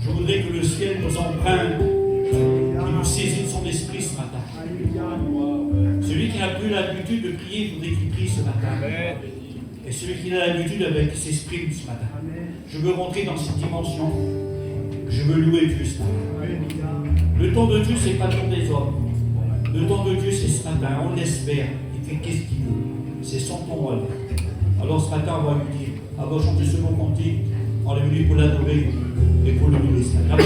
Je voudrais que le ciel nous emprunte, qu'il nous saisisse de son esprit ce matin. Celui qui n'a plus l'habitude de prier, je voudrais qu'il prie ce matin. Et celui qui a l'habitude avec s'exprime ce matin. Je veux rentrer dans cette dimension. Je veux louer Dieu ce matin. Le temps de Dieu, ce n'est pas le temps des hommes. Le temps de Dieu, c'est ce matin. On l'espère. Il fait qu'est-ce qu'il veut. C'est son parole. Alors ce matin, on va lui dire, on va chanter ce mot cantique. On est venu pour l'adorer et pour le louer ce matin.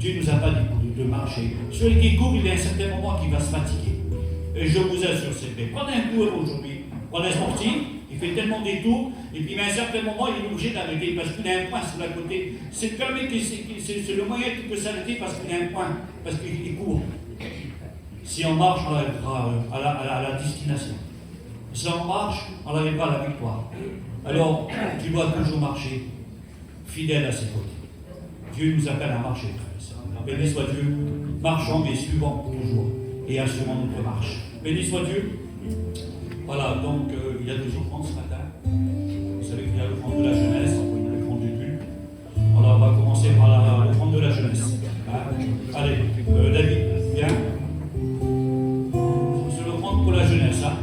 Dieu ne nous a pas dit de marcher. Celui qui court, il y a un certain moment qui va se fatiguer. Et je vous assure, c'est vrai. Prenez un cours aujourd'hui. Prends un sportif, il fait tellement des tours, et puis à un certain moment, il est obligé d'arrêter parce qu'il a un point sur la côté. C'est le moyen qu'il peut s'arrêter parce qu'il a un point, parce qu'il court. Si on marche, on arrivera à la destination. Si on marche, on arrivera à la victoire. Alors, tu dois toujours marcher fidèle à ses côtés. Dieu nous appelle à marcher, frères. Béni soit Dieu, marchons mais suivons toujours et assurons notre marche. Béni soit Dieu. Voilà, donc il y a 2 offrandes ce matin. Vous savez qu'il y a l'offrande de la jeunesse, l'offrande du culte. Alors on va commencer par l'offrande de la jeunesse. Hein? Allez, David, viens. C'est l'offrande pour la jeunesse. Hein?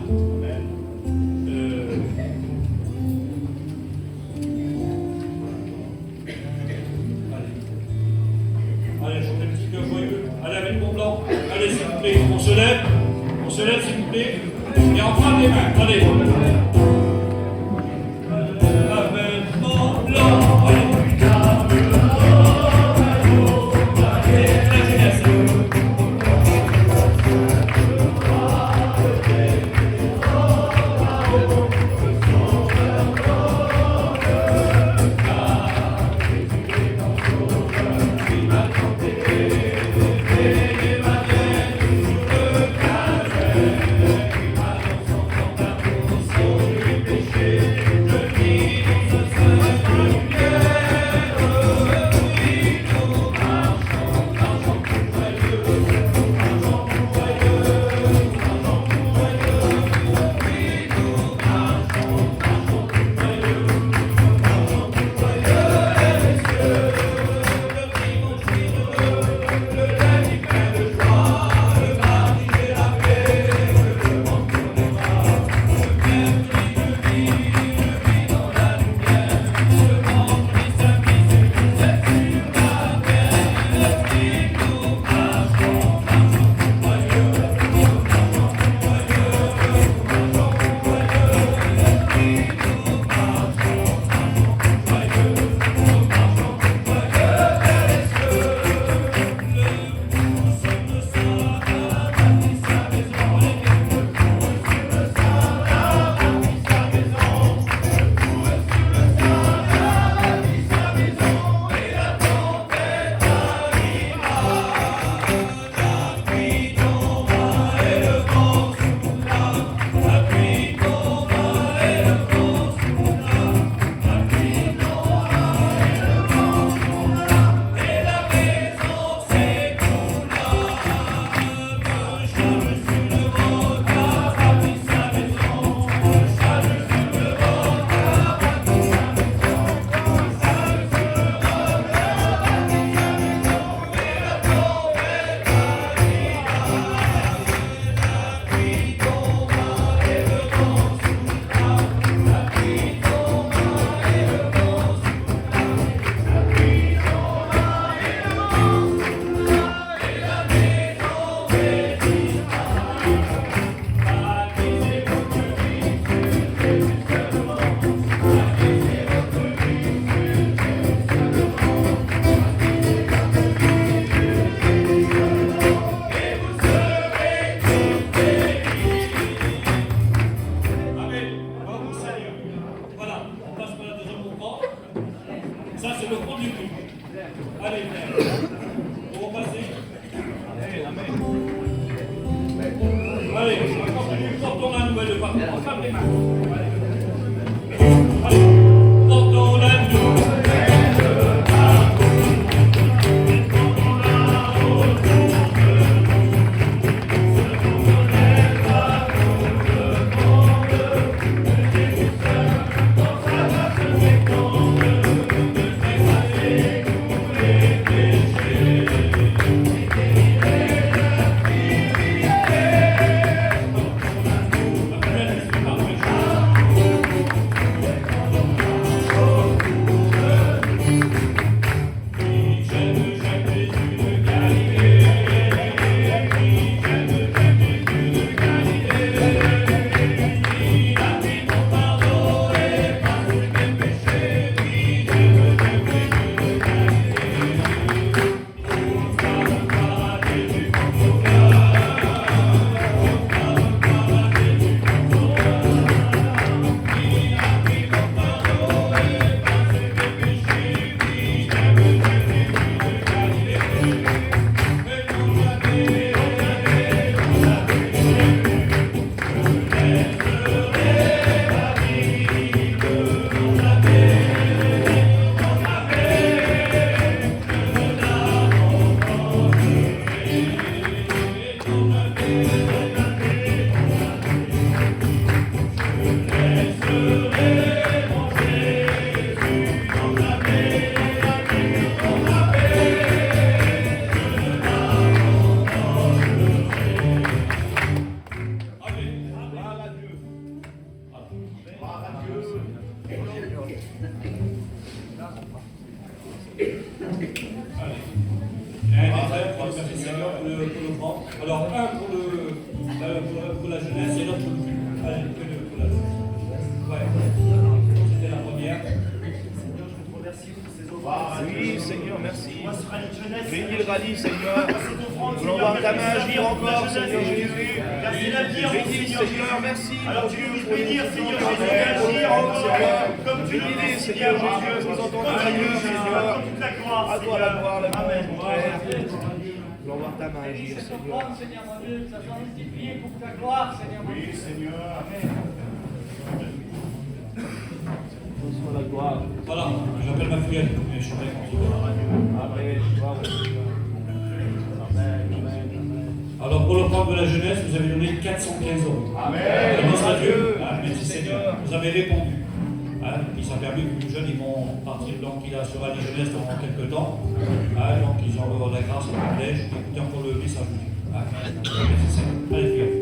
Allez, chantez un petit cœur joyeux. Allez, avec le Mont Blanc. Allez, s'il vous plaît, on se lève, s'il vous plaît. Et on frappe les mains. Allez. Avec Mont Blanc. Allez. Un des frères qui a fait Seigneur pour le grand. Alors, un pour la jeunesse et l'autre pour le culte. Allez, que deux pour la jeunesse. Ouais. C'était la première. Seigneur, je te remercie pour ces offrandes. Oui, Seigneur, merci. Moi, ce rallye de jeunesse. Bénis le rallye, Seigneur. Cette offrande, Voulons voir ta main agir encore, Seigneur Jésus. Merci la vie, Bénis, Seigneur, merci. Alors tu veux nous bénir, Seigneur Amen. Jésus, agir encore, comme tu le Bénis, dis, Seigneur Jésus, nous entendons comme tu Seigneur, le dis, Seigneur. toute la gloire, À toi la gloire, la Amen. Voulons voir ta main agir, Seigneur. Seigneur mon Dieu, que ça soit multiplié pour ta gloire, Seigneur mon Dieu. Oui, Seigneur. Reçois la gloire. Voilà, j'appelle ma fille, mais je suis avec Amen. Gloire au Seigneur. Amen. Amen. Alors, pour le programme de la jeunesse, vous avez donné 415 euros. Amen. Grâce à Dieu, merci Seigneur. Vous avez répondu. Puis ça a permis que les jeunes ils vont partir, donc il sera les jeunesse pendant quelques temps. Donc ils ont avoir la grâce et le privilège d'écouter encore le message de Dieu. Merci Seigneur. Allez, Pierre.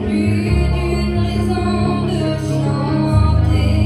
Plus d'une raison de chanter.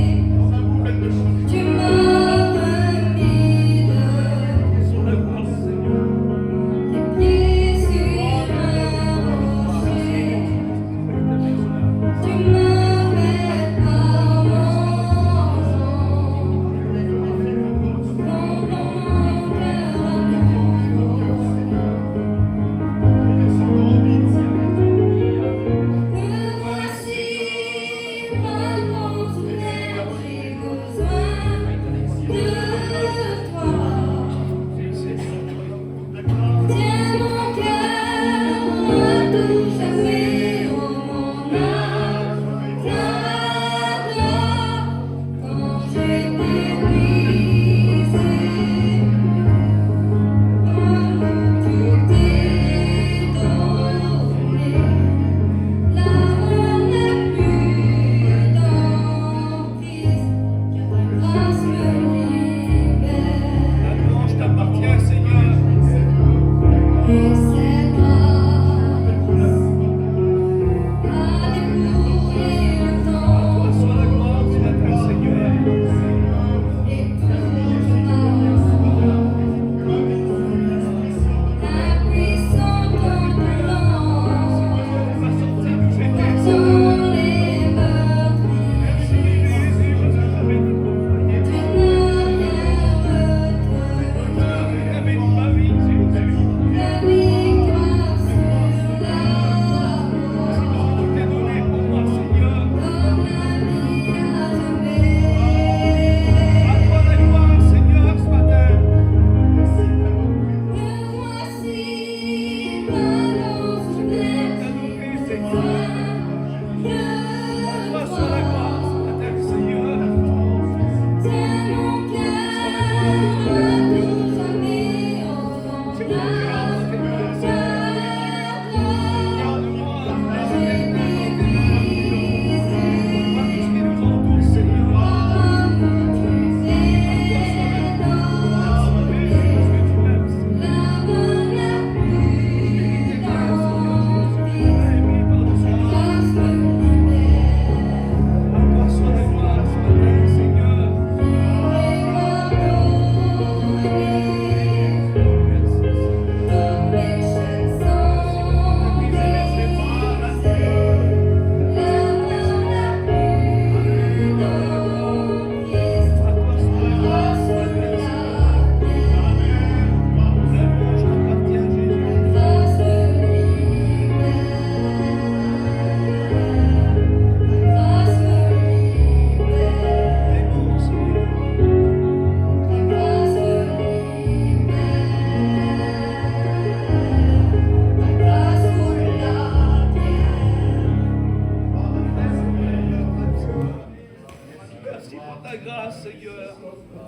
grâce, Seigneur.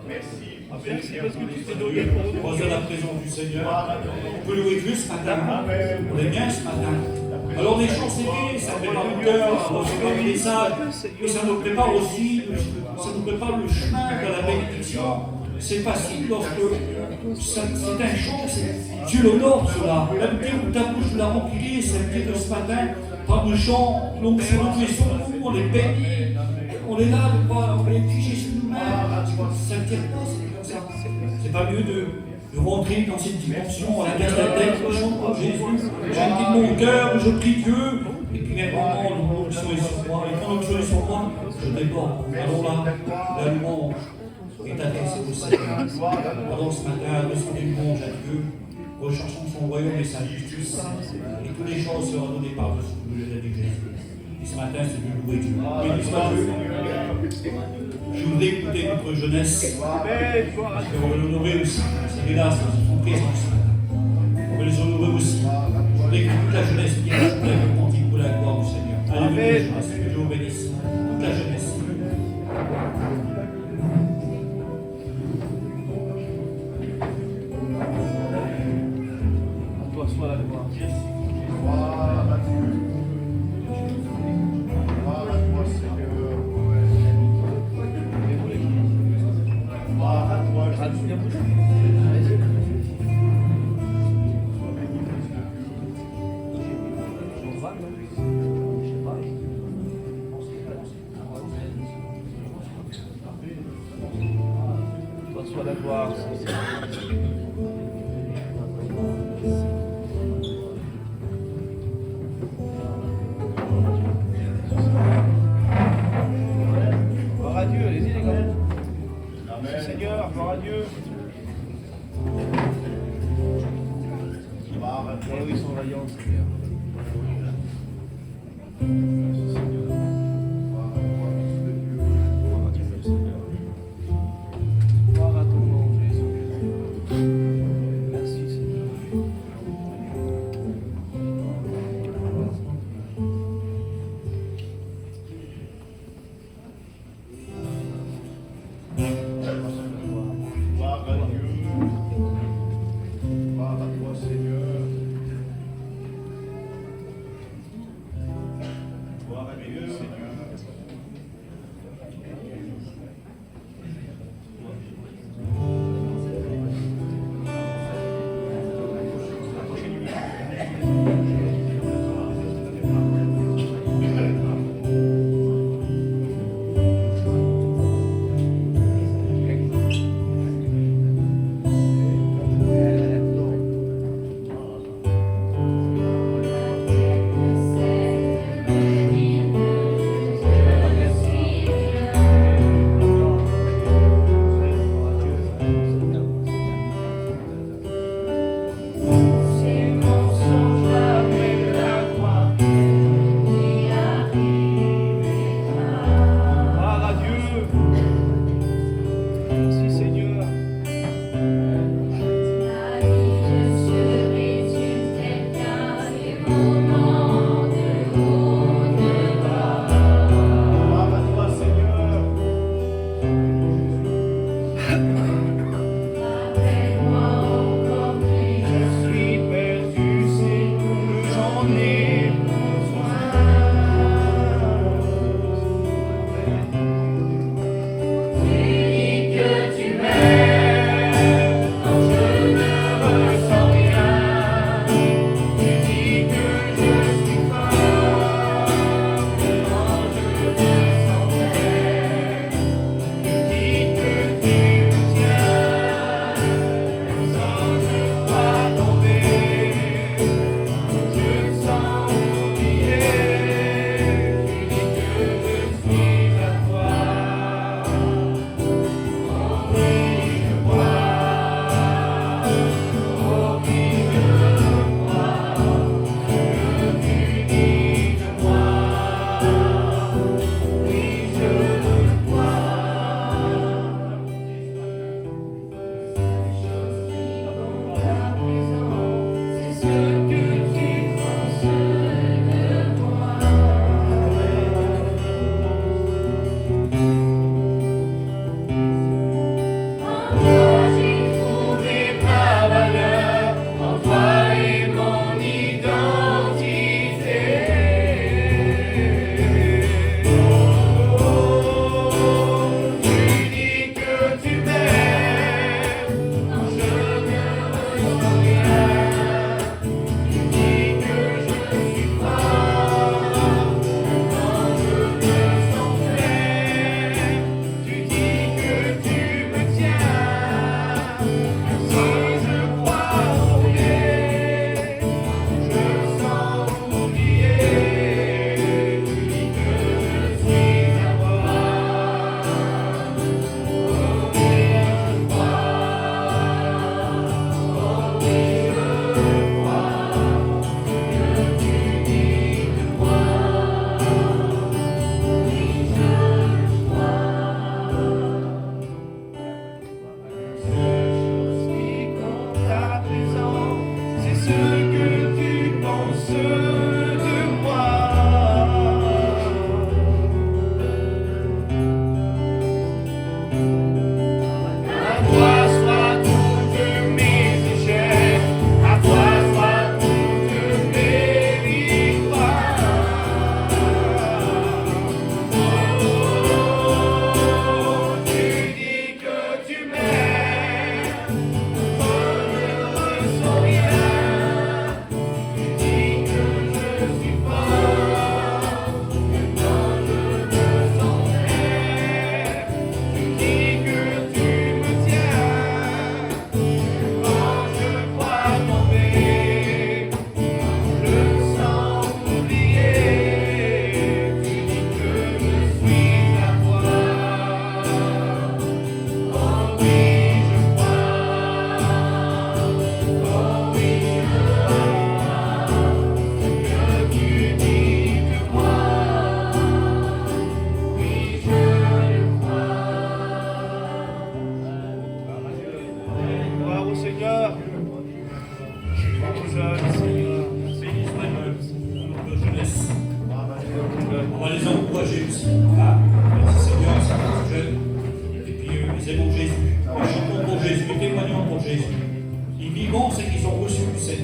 Merci. Merci parce que tu t'es donné pour nous. Croise à la présence du Seigneur. On peut louer Dieu ce matin. On est bien ce matin. Alors les chants c'est bien, ça prépare le cœur à recevoir le message, mais ça nous prépare aussi, ça nous prépare le chemin vers la bénédiction. C'est facile lorsque c'est un chant, Dieu l'honore cela. Même dire où ta bouche l'a rempli, ça veut dire que ce matin, par le chant, l'onction de Dieu est sur nous, on est béni, on est là, on est figé sur nous-mêmes. Ça ne tient pas, c'est comme ça. C'est pas mieux de rentrer dans cette dimension à la place de la tête, je chante pour Jésus, j'ai mon cœur, je prie Dieu, et puis maintenant l'onction est sur moi, et quand l'onction est sur moi, je déborde. Alors là, la louange est adressée au Seigneur. Alors ce matin, adressons des louanges à Dieu, recherchons son royaume et sa justice, et toutes les choses seront données par-dessus nous, l'a dit Jésus. Et ce matin, c'est de louer Dieu. Béni soit Dieu. Je voudrais écouter notre jeunesse, parce qu'on va l'honorer aussi. C'est là, c'est son présence ce matin. On va les honorer aussi. Je voudrais que toute la jeunesse vienne chanter le cantique pour la gloire du Seigneur. Alléluia, que Dieu vous bénisse. Toute la jeunesse. À toi soit la gloire. Toi soit la gloire. Gloire à Dieu, allez-y les gars. Merci Seigneur, gloire à Dieu. Oh oui, son vaillant Seigneur. Merci Seigneur. Gloire à Dieu, Seigneur. Gloire à ton nom, Jésus. Merci Seigneur. Gloire à Dieu. Gloire à toi, Seigneur. Gloire à Dieu, Seigneur. Gloire à Dieu. Merci Seigneur. Gloire à toi, Seigneur. Je suis perdu, Seigneur, j'en ai besoin.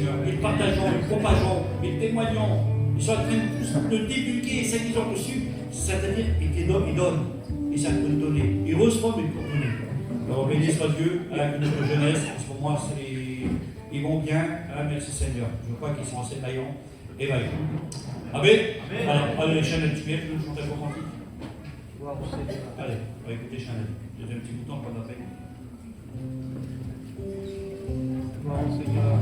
Seigneur. Ils partageons, ils propageons, ils témoignons. Ils sont en train de divulguer ce qu'ils ont reçu. C'est-à-dire qu'ils donnent. Ils savent nous donner. Ils reçoivent mais pour donner. Alors béni soit Dieu, que notre jeunesse, en ce moment, ils vont bien. Merci Seigneur. Je crois qu'ils sont assez vaillants et vaillants. Amen. Allez, les chaînes de tuer, nous chanter pour cantique. Allez, on va écouter Chanel. J'ai un petit bout de temps pendant la paix. Gloire au Seigneur.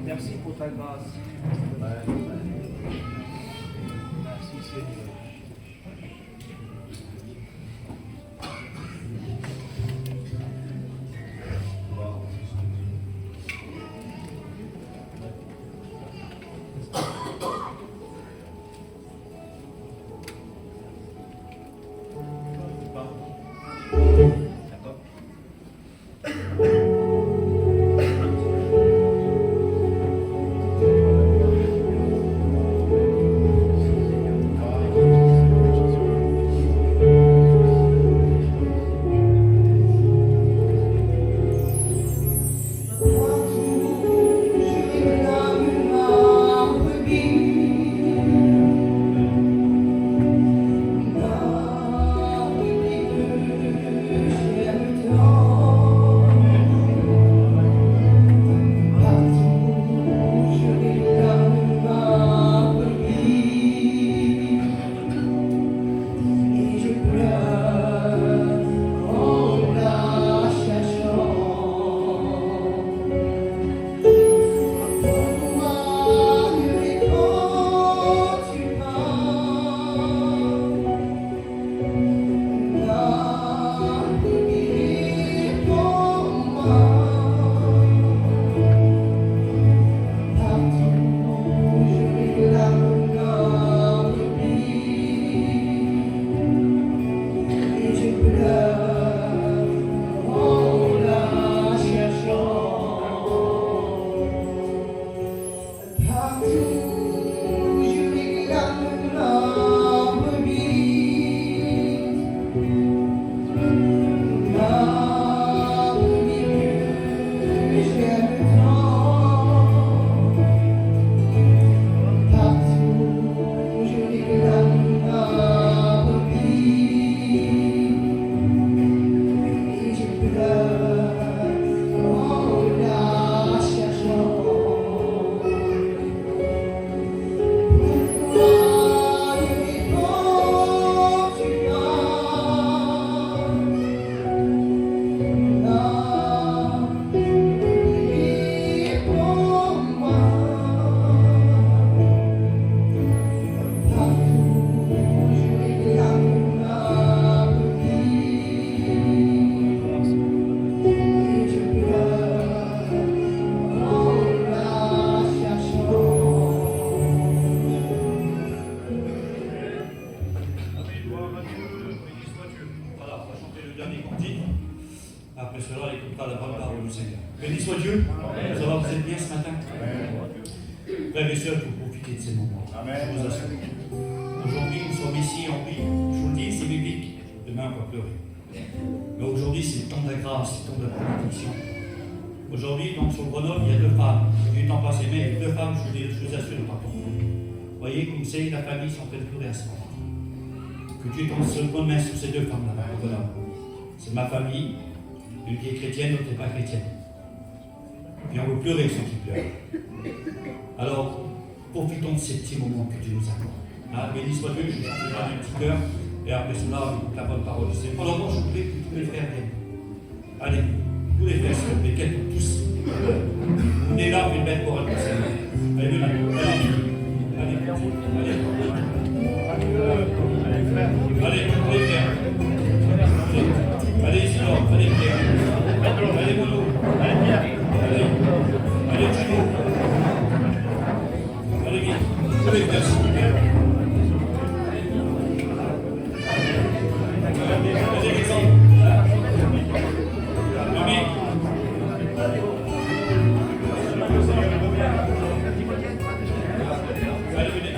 Merci pour ta grâce. Merci Seigneur. Frères et sœurs, pour profiter de ces moments. Je vous assure. Aujourd'hui, nous sommes ici en vie. Je vous le dis, c'est biblique. Demain, on va pleurer. Mais aujourd'hui, c'est le temps de la grâce, c'est le temps de la bénédiction. Aujourd'hui, donc, sur Grenoble, il y a 2 femmes. J'ai eu le temps passé, mais 2 femmes, je vous assure, pardon. Vous voyez, comme c'est, la famille sont en train de pleurer à ce moment. Que Dieu tombe sur le bonne main sur ces 2 femmes-là. Voilà. C'est ma famille, une qui est chrétienne, l'autre n'est pas chrétienne. Et on veut pleurer ceux qui pleurent. Alors, profitons de ces petits moments que Dieu nous accorde. Hein, béni soit Dieu, je vais chanter un petit cœur, et après cela, on écoute la bonne parole. C'est pour l'avant, je voulais que tous les frères viennent. Allez, tous les frères, s'il vous plaît, quelques tous. Venez là, une belle parole pour Seigneur. Allez, venez, allez, allez, frères. Allez, Isidore, allez, frère. Allez, Mono. Allez, Tino. Allez, vite. Allez, frère, s'il vous plaît. Allez, Alexandre. Mamie. Allez, venez.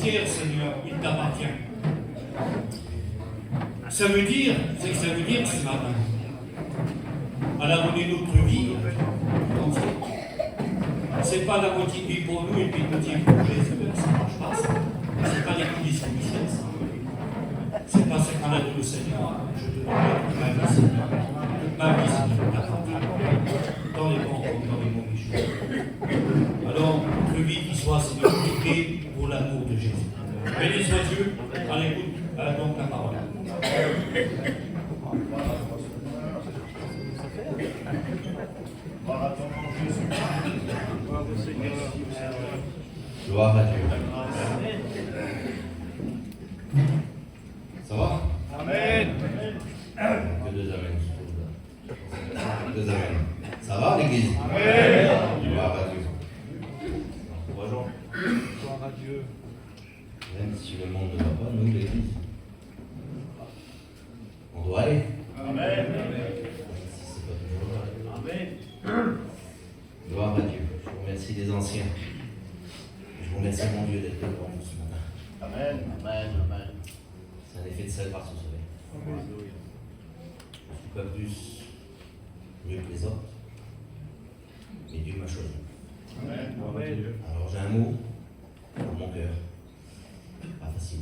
entière, Seigneur, il t'appartient. Ça veut dire ce matin, à la donné notre vie entière. C'est pas la moitié de vie pour nous et puis une moitié pour Jésus, ça ne marche pas ça. C'est pas les conditions du ciel, ça. C'est pas ce qu'on a dit au Seigneur. Je te donne toute ma vie, Seigneur. Toute ma vie, Seigneur, t'appartient. Dans les bons comme dans les mauvais jours. Alors, que vie qui soit, Seigneur, prié pour l'amour de Jésus. Béni soit Dieu, à l'écoute, donc la parole. Gloire à ton nom, Jésus. Gloire au Seigneur. Gloire à Dieu. Ça va? Amen. Que deux amens. Deux amens. Ça va l'église? Amen. Gloire à Dieu. Bonjour. Gloire à Dieu. Même si le monde ne va pas, nous l'église, on doit aller. Amen. Si c'est pas toujours là. Amen. Gloire à Dieu. Je vous remercie les anciens. Je vous remercie mon Dieu d'être devant vous ce matin. Amen. Amen. Amen. C'est un effet de sel par ce soleil. Je ne suis pas plus mieux que les autres, mais Dieu m'a choisi. Amen. Alors j'ai un mot dans mon cœur. Pas facile,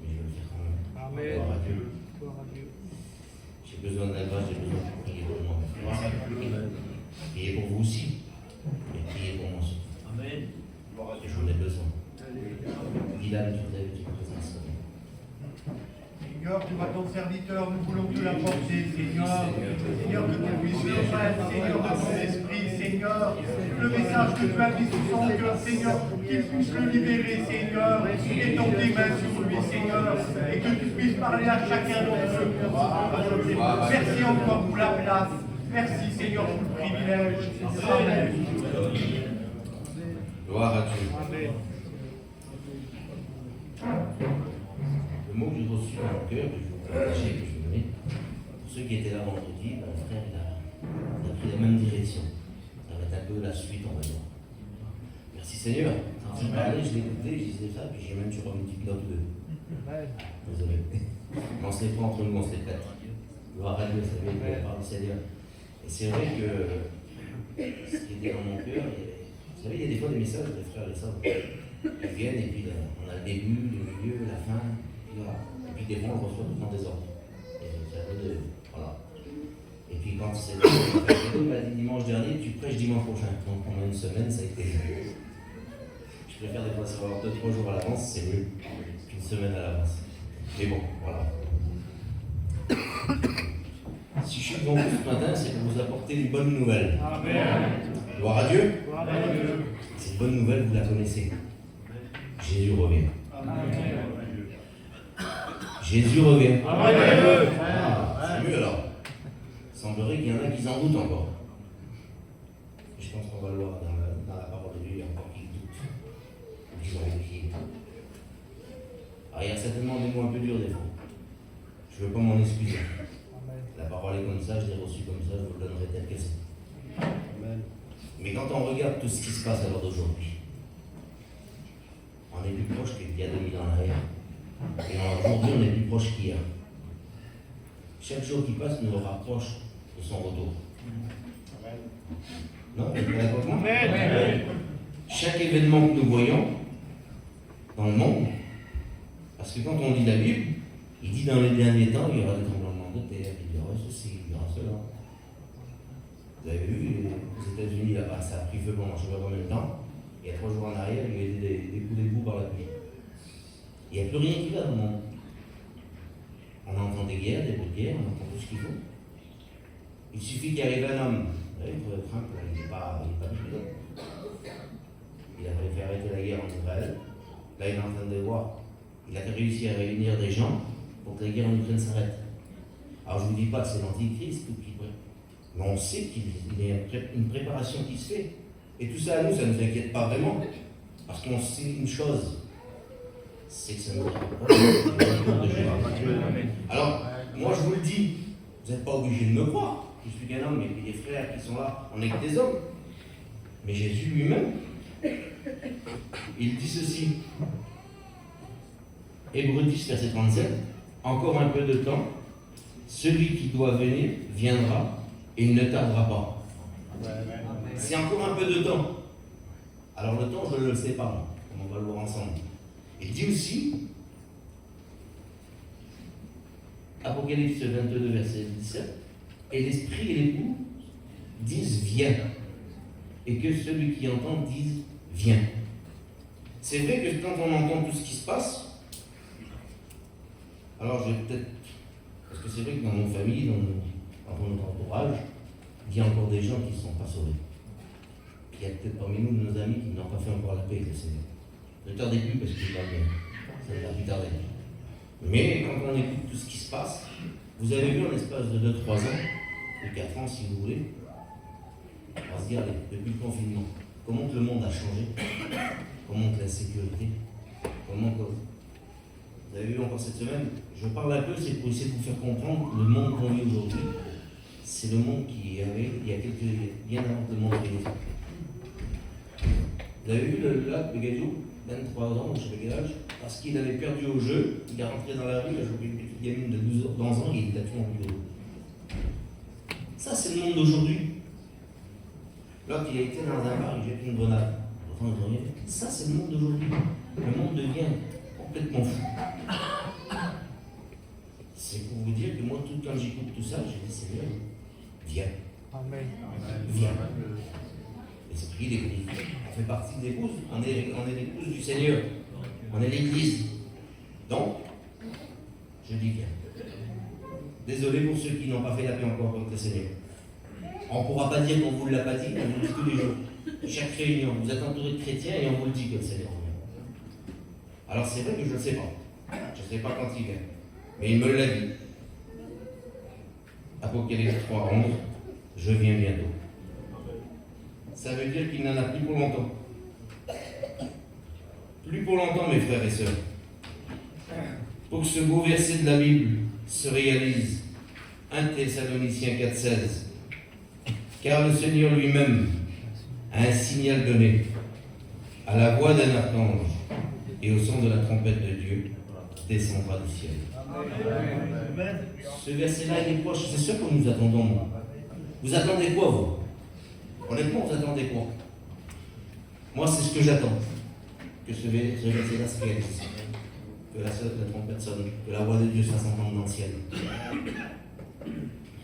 mais je vais le faire quand même. Amen. Gloire à Dieu. Gloire à Dieu. J'ai besoin de la grâce, j'ai besoin de prier pour moi. Priez pour vous aussi, et priez pour moi aussi. Amen. Et j'en ai besoin. Dylan, tu t'es présent. Seigneur, tu vois ton serviteur, nous voulons te l'apporter, Seigneur. Seigneur, que tu puisses le faire, Seigneur, de ton esprit, Seigneur. Le message que tu as mis sous son cœur, Seigneur, qu'il puisse le libérer, Seigneur. Étends tes mains sur lui, Seigneur, et que tu puisses parler à chacun d'entre eux. Merci encore pour la place. Merci, Seigneur, pour le privilège. Amen. Gloire à Dieu. Amen. Le mot que j'ai reçu dans mon cœur, que je vous partager, que je vous donner, pour ceux qui étaient là vendredi, le frère il a pris la même direction. Ça va être un peu la suite, on va dire. Merci Seigneur. Quand il parlait, je l'ai écouté, je disais ça, puis j'ai même sur un petit pilote ou deux. Amen. Désolé. Mais on ne se les pas entre nous, on se les prête. Gloire à Dieu, ça veut dire la parole du Seigneur. Et c'est vrai que ce qui était dans mon cœur, vous savez, il y a des fois des messages des frères et sœurs qui viennent et puis on a le début, le milieu, la fin, puis voilà. Et puis des fois on reçoit tout le temps des ordres. Et c'est un peu de. Voilà. Et puis quand c'est. Quelqu'un m'a dit dimanche dernier, tu prêches dimanche prochain. Donc pendant une semaine, ça a été. Je préfère des fois savoir 2-3 jours à l'avance, c'est mieux qu'une semaine à l'avance. Mais bon, voilà. Si je suis devant vous ce matin, c'est pour vous apporter une bonne nouvelle. Amen. Gloire à Dieu. Gloire à Dieu. Cette bonne nouvelle, vous la connaissez. Jésus revient. Jésus revient. Ah, c'est mieux alors. Il semblerait qu'il y en a qui en doutent encore. Je pense qu'on va le voir dans la parole de Dieu, il y a encore qui doutent. Ou qui ont oublié. Alors il y a certainement des mots un peu durs des fois. Je ne veux pas m'en excuser. La parole est comme ça, je l'ai reçue comme ça, je vous le donnerai tel que c'est. Mais quand on regarde tout ce qui se passe à l'heure d'aujourd'hui, on est plus proche qu'il y a 2000 ans en arrière. Et aujourd'hui, on est plus proche qu'hier. Chaque jour qui passe nous rapproche de son retour. Non, vous êtes d'accord avec moi? Amen. Chaque événement que nous voyons dans le monde, parce que quand on lit la Bible, il dit dans les derniers temps, il y aura des tremblements de terre, il y aura ceci, il y aura cela. Vous avez vu, aux États-Unis, là-bas, ça a pris feu pendant je ne sais pas combien de temps. Il y a 3 jours en arrière, il y a eu des coups d'égout par la pluie. Il n'y a plus rien qui va dans le monde. On entend des guerres, des bruits de guerre, on entend tout ce qu'il faut. Il suffit qu'il arrive un homme. Vous savez, pour être Trump, il n'est pas du pilote. Il a fait arrêter la guerre en Israël. Là, il est en train de voir. Il a réussi à réunir des gens pour que la guerre en Ukraine s'arrête. Alors, je ne vous dis pas que c'est l'antichrist ou qui. Mais on sait qu'il y a une préparation qui se fait. Et tout ça, à nous, ça ne nous inquiète pas vraiment. Parce qu'on sait une chose, c'est que ça nous rapproche de Jésus. Alors, moi je vous le dis, vous n'êtes pas obligé de me croire. Je suis qu'un homme, et puis les frères qui sont là, on n'est que des hommes. Mais Jésus lui-même, il dit ceci. Hébreux 10, verset 37, encore un peu de temps, celui qui doit venir viendra et il ne tardera pas. C'est encore un peu de temps. Alors le temps, je ne le sais pas, moi, comme on va le voir ensemble. Il dit aussi, Apocalypse 22, verset 17, et l'esprit et l'époux disent viens, et que celui qui entend dise viens. C'est vrai que quand on entend tout ce qui se passe, alors je vais peut-être, parce que c'est vrai que dans nos familles, dans notre entourage, il y a encore des gens qui ne sont pas sauvés. Il y a peut-être parmi nous nos amis qui n'ont pas fait encore la paix avec le Seigneur. Ne tardez plus parce que c'est pas bien. Ça va plus tarder. Mais quand on écoute tout ce qui se passe, vous avez vu en l'espace de 2-3 ans, ou 4 ans si vous voulez, on va se dire, allez, depuis le confinement, comment que le monde a changé, comment que la sécurité, comment que... Vous avez vu encore cette semaine, je parle un peu, c'est pour essayer de vous faire comprendre le monde qu'on vit aujourd'hui. C'est le monde qui avait, il y a bien avant que le monde était. Vous avez vu le lac Bégadou, 23 ans, je ne sais pas quel âge, parce qu'il avait perdu au jeu, il est rentré dans la rue, il a joué une petite gamine de 11 ans, et il a tué en vidéo. Ça, c'est le monde d'aujourd'hui. L'autre, il a été dans un bar, il jette une grenade. Ça, c'est le monde d'aujourd'hui. Le monde devient complètement fou. C'est pour vous dire que moi, quand j'écoute tout ça, j'ai dit, Seigneur, viens. Amen. Viens. L'esprit d'église. On fait partie de l'épouse. On est l'épouse du Seigneur. On est l'église. Donc, je dis viens. Désolé pour ceux qui n'ont pas fait la paix encore avec le Seigneur. On ne pourra pas dire qu'on ne vous l'a pas dit, on vous le dit tous les jours. Chaque réunion, vous êtes entouré de chrétiens et on vous le dit que le Seigneur vient. Alors c'est vrai que je ne sais pas. Je ne sais pas quand il vient. Mais il me l'a dit. Apocalypse 3, 11, je viens bientôt. Ça veut dire qu'il n'en a plus pour longtemps. Plus pour longtemps, mes frères et sœurs. Pour que ce beau verset de la Bible se réalise, 1 Thessaloniciens 4, 16. Car le Seigneur lui-même a un signal donné à la voix d'un archange et au son de la trompette de Dieu descendra du ciel. Amen. Ce verset-là, il est proche. C'est sûr que nous attendons. Vous attendez quoi, vous? Honnêtement, vous attendez quoi? Moi, c'est ce que j'attends. Que ce verset-là se réalise. Que la trompette sonne. Que la voix de Dieu soit s'entendre dans le ciel.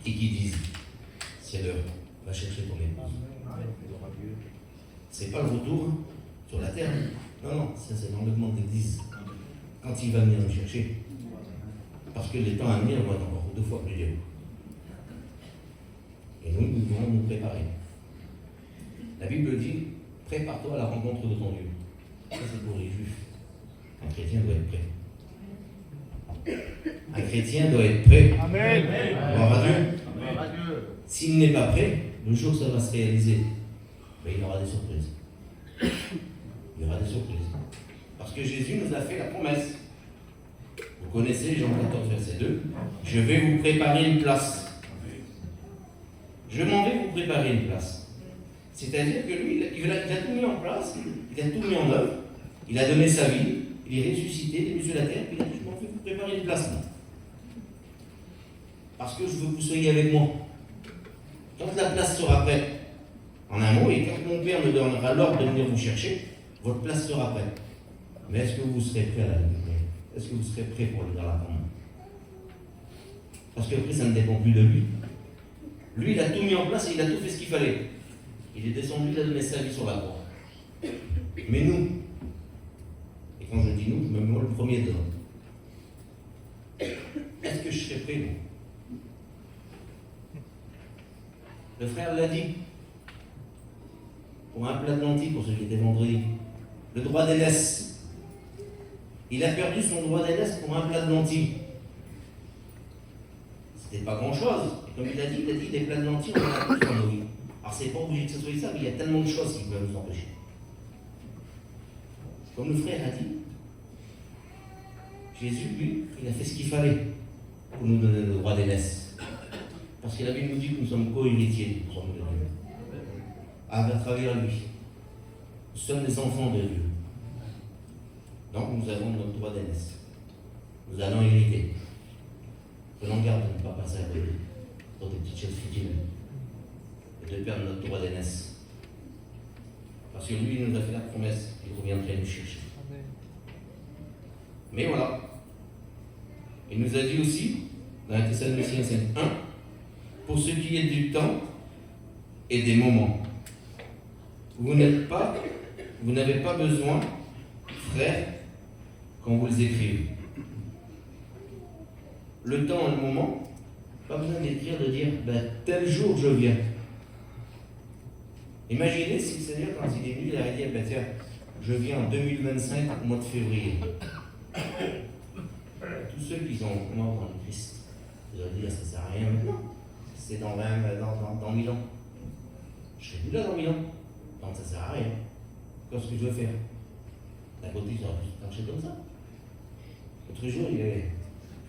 Et qui disent, c'est l'heure. Va chercher ton épouse. C'est pas le retour sur la terre. Non, non, ça c'est l'enlèvement de l'Église. Quand il va venir nous chercher. Parce que les temps à venir vont être encore 2 fois plus durs. Et nous devons nous préparer. La Bible dit, prépare-toi à la rencontre de ton Dieu. Ça c'est pour les Juifs. Un chrétien doit être prêt. Un chrétien doit être prêt. Amen. Gloire à Dieu. Amen. S'il n'est pas prêt, le jour où ça va se réaliser, ben, il aura des surprises. Il y aura des surprises. Parce que Jésus nous a fait la promesse. Vous connaissez Jean 14, verset 2. Je vais vous préparer une place. Je m'en vais vous préparer une place. C'est-à-dire que lui, il a tout mis en place, il a tout mis en œuvre, il a donné sa vie, il est ressuscité, il est venu sur la terre, puis il a dit, je m'en vais vous préparer une place. Parce que je veux que vous soyez avec moi. Quand la place sera prête, en un mot, et quand mon Père me donnera l'ordre de venir vous chercher, votre place sera prête. Mais est-ce que vous serez prêt à la venir? Est-ce que vous serez prêt pour lui dans la main? Parce que après, ça ne dépend plus de lui. Lui, il a tout mis en place et il a tout fait ce qu'il fallait. Il est descendu, il a donné sa vie sur la croix. Mais nous, et quand je dis nous, je me mets le premier dedans. Est-ce que je serai prêt, moi? Le frère l'a dit. Pour un plat de lentilles, pour celui qui était vendredi. Le droit d'aînesse. Il a perdu son droit d'aînesse pour un plat de lentilles. C'était pas grand-chose. Et comme il a dit, des plats de lentilles, on en a tous dans nos vies. Alors c'est pas obligé que ce soit ça, mais il y a tellement de choses qui peuvent nous empêcher. Comme le frère a dit, Jésus, lui, il a fait ce qu'il fallait pour nous donner le droit d'aînesse. Parce que la Bible nous dit que nous sommes co-héritiers du trône de Dieu. À travers lui. Nous sommes des enfants de Dieu. Donc nous avons notre droit d'aînesse. nous allons hériter. Prenons garde de ne pas passer à côté pour des petites choses futiles et de perdre notre droit d'aînesse. Parce que lui, il nous a fait la promesse, il reviendrait nous chercher. Mais voilà. Il nous a dit aussi, dans la Thessaloniciens 5:1, pour ce qui est du temps et des moments, vous n'avez pas besoin, frères, qu'on vous les écrive. Le temps et le moment, pas besoin d'écrire, de dire, tel jour je viens. Imaginez si le Seigneur, quand il est venu, il avait dit, tiens, je viens en 2025 au mois de février. Tous ceux qui sont morts dans le Christ, ils vont dire, ça ne sert à rien maintenant. C'est dans 1000 ans. Je serai plus là dans 1000 ans. Donc ça ne sert à rien. Qu'est-ce que je veux faire? D'un côté, j'aurais pu marcher comme ça. L'autre jour, je vais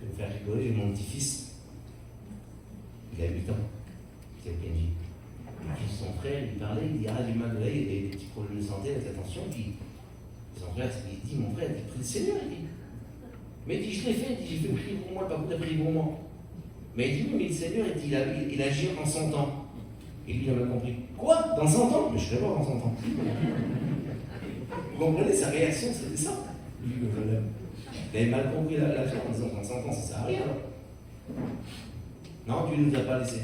me faire rigoler, mon petit-fils, il a 8 ans, c'est Kenji. Puis son frère, il parlait, il dit, du mal de l'œil, il a des petits problèmes de santé, faites attention. Puis son frère, il dit, mon frère, il prie le Seigneur, il dit. Mais il dit, je l'ai fait, il dit, j'ai fait prier pour moi, pas vous prier pour moi. Mais il dit, oui, mais le Seigneur, il agit en 100 ans. Et lui, il a mal compris. Quoi? Dans 100 ans? Mais je serai pas dans 100 ans. Vous comprenez, sa réaction, c'était ça. Lui, le jeune homme. Il avait mal compris la chose en disant, dans 100 ans, ça sert à rien. Non, Dieu ne nous a pas laissé.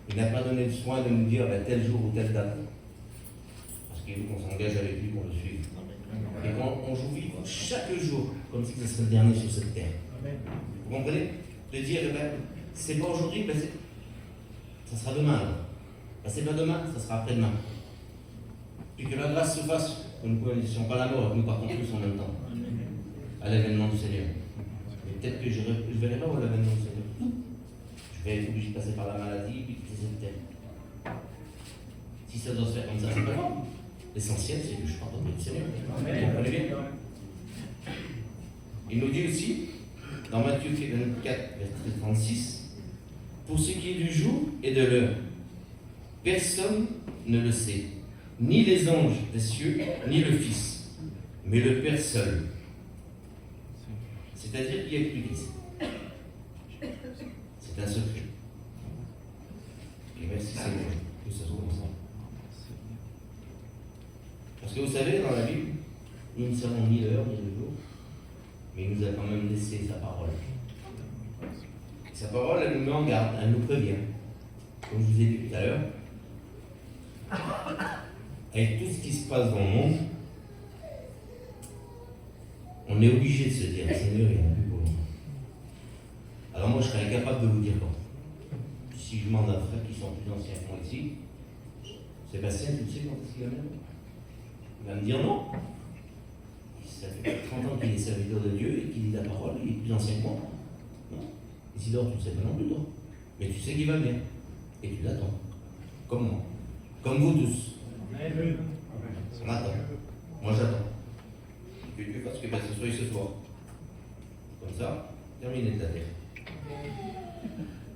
Il n'a pas donné le soin de nous dire tel jour ou telle date. Parce qu'il veut qu'on s'engage avec lui pour le suivre. Et qu'on joue vivre chaque jour comme si ce serait le dernier sur cette terre. Vous comprenez? De dire, c'est pas aujourd'hui, ça sera demain. C'est pas demain, ça sera après-demain. Puis que la grâce se fasse, que nous ne connaissions pas la mort, que nous partons tous en même temps. À l'événement du Seigneur. Mais peut-être que je ne verrai pas à l'événement du Seigneur. Je vais être obligé de passer par la maladie, puis quitter cette terre. Si ça doit se faire comme ça, c'est pas grave. L'essentiel, c'est que je parte auprès du Seigneur. Vous comprenez bien? Il nous dit aussi, dans Matthieu 24, verset 36, pour ce qui est du jour et de l'heure, personne ne le sait, ni les anges des cieux, ni le Fils, mais le Père seul. C'est-à-dire qu'il n'y a que l'Église. C'est un secret. Et merci Seigneur que ce soit comme ça. Parce que vous savez, dans la Bible, nous ne savons ni l'heure ni le jour, mais il nous a quand même laissé sa parole. Et sa parole, elle nous met en garde, elle nous prévient. Comme je vous ai dit tout à l'heure, avec tout ce qui se passe dans le monde, on est obligé de se dire, Seigneur, il n'y en a plus pour nous. Alors moi, je serais incapable de vous dire quand. Si je demande à un frère qui sont plus anciens que moi ici, Sébastien, tu sais quand est-ce qu'il va venir? Il va me dire non. Ça fait 30 ans qu'il est serviteur de Dieu et qu'il lit la parole, il est plus ancien que moi. Non. Isidore, tu ne sais pas non plus, toi. Mais tu sais qu'il va venir. Et tu l'attends. Comme moi. Comme vous tous. On attend. Moi j'attends. Que Dieu fasse que ce soit ce soir. Comme ça, terminé de la terre.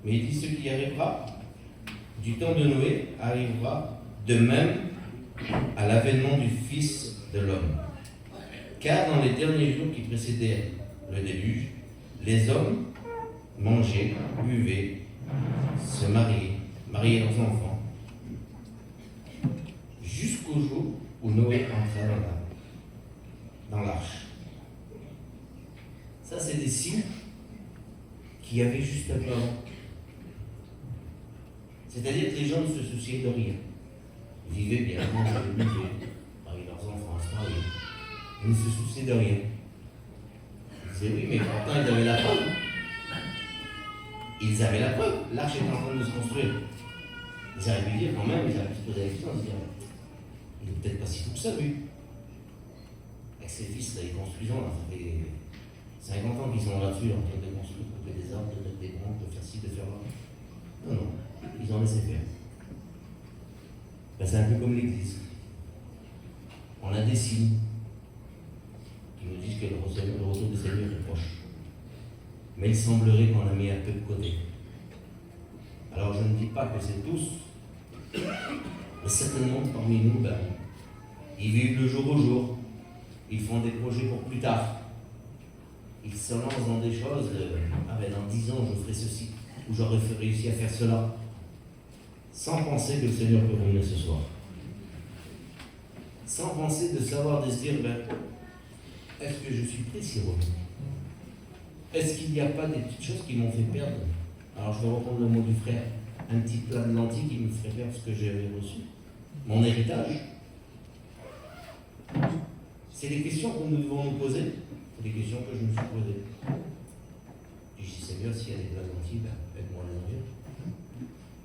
Mais il dit ce qui arrivera du temps de Noé arrivera de même à l'avènement du Fils de l'homme. Car dans les derniers jours qui précédèrent le déluge, les hommes mangeaient, buvaient, se mariaient leurs enfants, jusqu'au jour où Noé entra dans l'arche. Ça, c'est des signes qu'il y avait juste un peu avant. C'est-à-dire que les gens ne se souciaient de rien. Ils vivaient bien, mangeaient, buvaient, mariaient leurs enfants, se mariaient. Ils ne se souciaient de rien. Ils disaient oui, mais pourtant ils avaient la preuve. Ils avaient la preuve. L'arche était en train de se construire. Ils auraient pu dire quand même, ils auraient pu se poser la question, se dire, il n'est peut-être pas si fou que ça, lui. Avec ses fils, là, ils construisent, là, ça fait 50 ans qu'ils sont là-dessus, en train de construire, de couper des arbres, de mettre des branches, de faire ci, de faire là. Non, non, ils ont laissé faire. Ben, c'est un peu comme l'Église. On a des signes qui nous disent que le retour du Seigneur est proche. Mais il semblerait qu'on a mis un peu de côté. Alors je ne dis pas que c'est tous, mais certainement parmi nous, ben, ils vivent le jour au jour. Ils font des projets pour plus tard. il se lance dans des choses, ah ben dans 10 ans je ferai ceci, ou j'aurais réussi à faire cela, sans penser que le Seigneur peut revenir ce soir. Sans penser de savoir, de se dire, ben, est-ce que je suis prêt s'il revient? Est-ce qu'il n'y a pas des petites choses qui m'ont fait perdre? Alors je vais reprendre le mot du frère, un petit plat de lentilles qui me ferait perdre ce que j'avais reçu. Mon héritage. C'est des questions que nous devons nous poser, c'est des questions que je me suis posées. Je dis, Seigneur, s'il y a des plats de lentilles, ben, aide-moi à les enlever.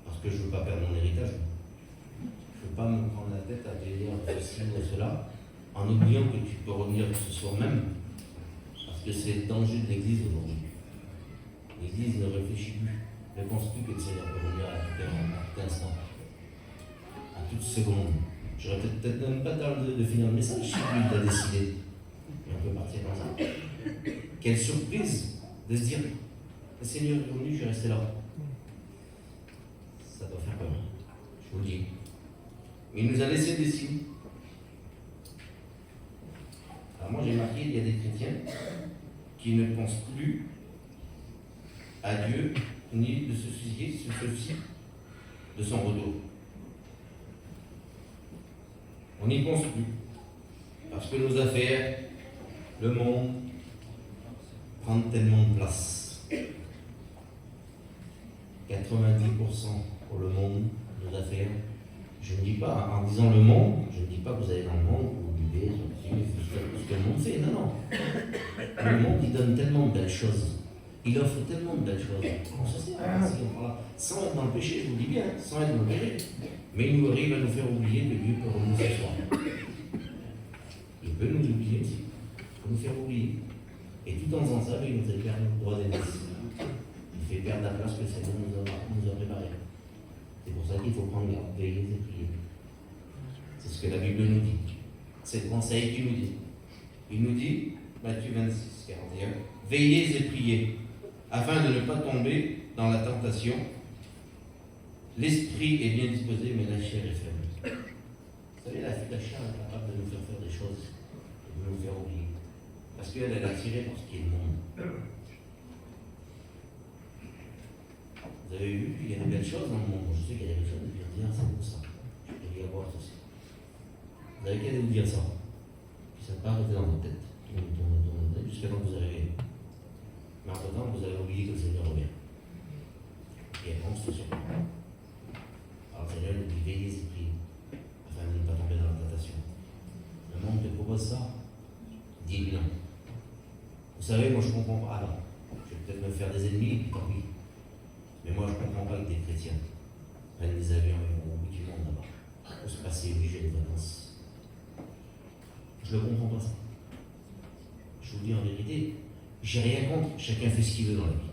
Parce que je ne veux pas perdre mon héritage. Je ne veux pas me prendre la tête à dire ceci ou cela, en oubliant que tu peux revenir ce soir même. Parce que c'est le danger de l'Église aujourd'hui. L'Église ne réfléchit plus, ne pense plus que le Seigneur peut revenir à tout instant, à toute seconde. J'aurais peut-être même pas tardé de finir le message si lui l'a décidé. Et on peut partir comme ça. Quelle surprise de se dire, le Seigneur est revenu, je vais rester là. Ça doit faire peur, je vous le dis. Mais il nous a laissé des signes. Alors moi j'ai marqué, il y a des chrétiens qui ne pensent plus à Dieu, ni de se soucier sur ceci, de son retour. On n'y pense plus. Parce que nos affaires, le monde, prennent tellement de place. 90% pour le monde, nos affaires. Je ne dis pas, en disant le monde, je ne dis pas que vous allez dans le monde, vous vivez, ce que le monde fait, non, non. Le monde, il donne tellement de belles choses. Il offre tellement de belles choses. On se sert, sans être dans le péché, je vous dis bien, sans être dans le péché. Mais il nous arrive à nous faire oublier que Dieu peut revenir ce soir. Il peut nous oublier aussi. Il peut nous faire oublier. Et tout en faisant ça, il nous a permis le droit d'être ici. Il fait perdre la place que le Seigneur nous a préparée. C'est pour ça qu'il faut prendre garde, veiller et prier. C'est ce que la Bible nous dit. C'est le conseil qu'il nous dit. Il nous dit, Matthieu 26, 41, veillez et priez, afin de ne pas tomber dans la tentation. L'esprit est bien disposé, mais la chair est faible. Vous savez, la chair est capable de nous faire des choses, de nous faire oublier. Parce qu'elle est attirée par ce qui est le monde. Vous avez vu, il y a des belles choses dans le monde. Je sais qu'il y a des choses, et puis on dit, ah, c'est pour ça. Je peux y avoir ceci. Vous avez qu'à vous dire ça. Puis ça part rester dans votre tête. Jusqu'à temps que vous arrivez. Mais entre temps, vous avez oublié que le Seigneur revient. Et elle pense tout sur vous. Alors le Seigneur nous dit, veillez et priez, afin de ne pas tomber dans la tentation. Le monde te propose ça. Dis non. Vous savez, moi je ne comprends pas. Ah non, je vais peut-être me faire des ennemis, tant pis. Mais moi je ne comprends pas que des chrétiens prennent des avions et vont au bout du monde là-bas pour se passer obligé de vacances. Je ne le comprends pas ça. Je vous dis en vérité, j'ai rien contre, chacun fait ce qu'il veut dans la vie.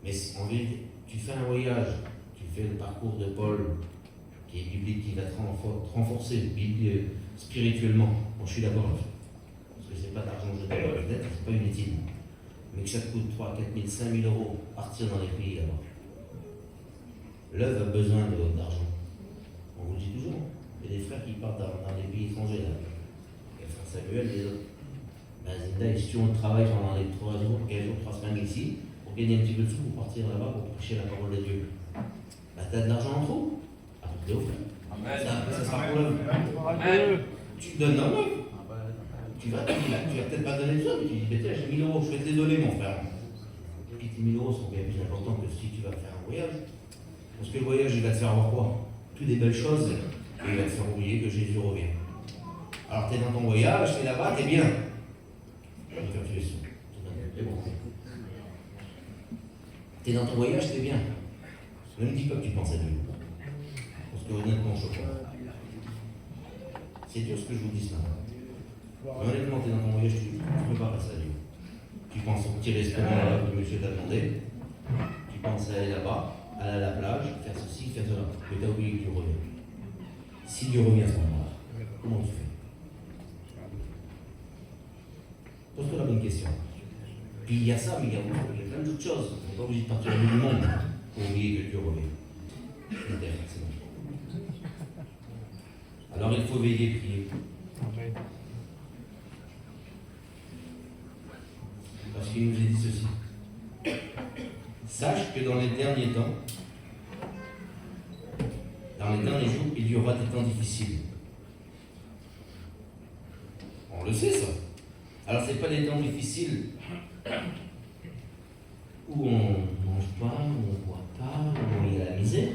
Mais en vérité, tu fais un voyage, tu fais le parcours de Paul, qui est biblique, qui va te renforcer spirituellement. Bon, je suis d'accord là-dessus. Parce que c'est pas d'argent jeté par la tête, c'est pas inutile. Mais que ça te coûte 3 000, 4 000, 5 000 euros partir dans les pays là-bas. L'œuvre a besoin d'argent. On vous le dit toujours. Il y a des frères qui partent dans des pays étrangers là. Il y a le frère Samuel et les autres. Ben, si on travaille pendant les 3 jours, 15 jours, 3 semaines ici, pour gagner un petit peu de sous, pour partir là-bas, pour prêcher la parole de Dieu. Ben, tu as de l'argent en trop. Apporte-le au frère. Ça sera pour l'œuvre. Tu te donnes dans l'œuvre. Tu vas peut-être pas donner ça, mais tu dis, tiens, j'ai 1000 euros, je vais te les donner, mon frère. Et tes 1000 euros sont bien plus importants que si tu vas faire un voyage. Parce que le voyage, il va te faire voir quoi? Toutes des belles choses, et il va te faire oublier que Jésus revient. Alors, tu es dans ton voyage, tu es là-bas, tu es bien. Tu es dans ton voyage, tu es bien. Ne me dis pas que tu penses à Dieu. Parce que honnêtement, je crois. C'est dur ce que je vous dis ce matin. Mais honnêtement, tu es dans ton voyage, tu ne peux pas passer à Dieu. Tu penses au petit restaurant que monsieur t'a demandé. Tu penses à aller là-bas, aller à la plage, faire ceci, faire cela. Mais tu as oublié que Dieu revient. Si Dieu revient à ce moment-là, comment tu fais? Pose-toi la bonne question. Puis il y a ça, mais il y a plein d'autres choses. On n'est pas obligé de partir au bout du monde pour oublier que Dieu revient. C'est bon. Alors il faut veiller et prier. jours, il y aura des temps difficiles. On le sait, ça. Alors, ce n'est pas des temps difficiles où on ne mange pas, où on ne boit pas, où il y a la misère.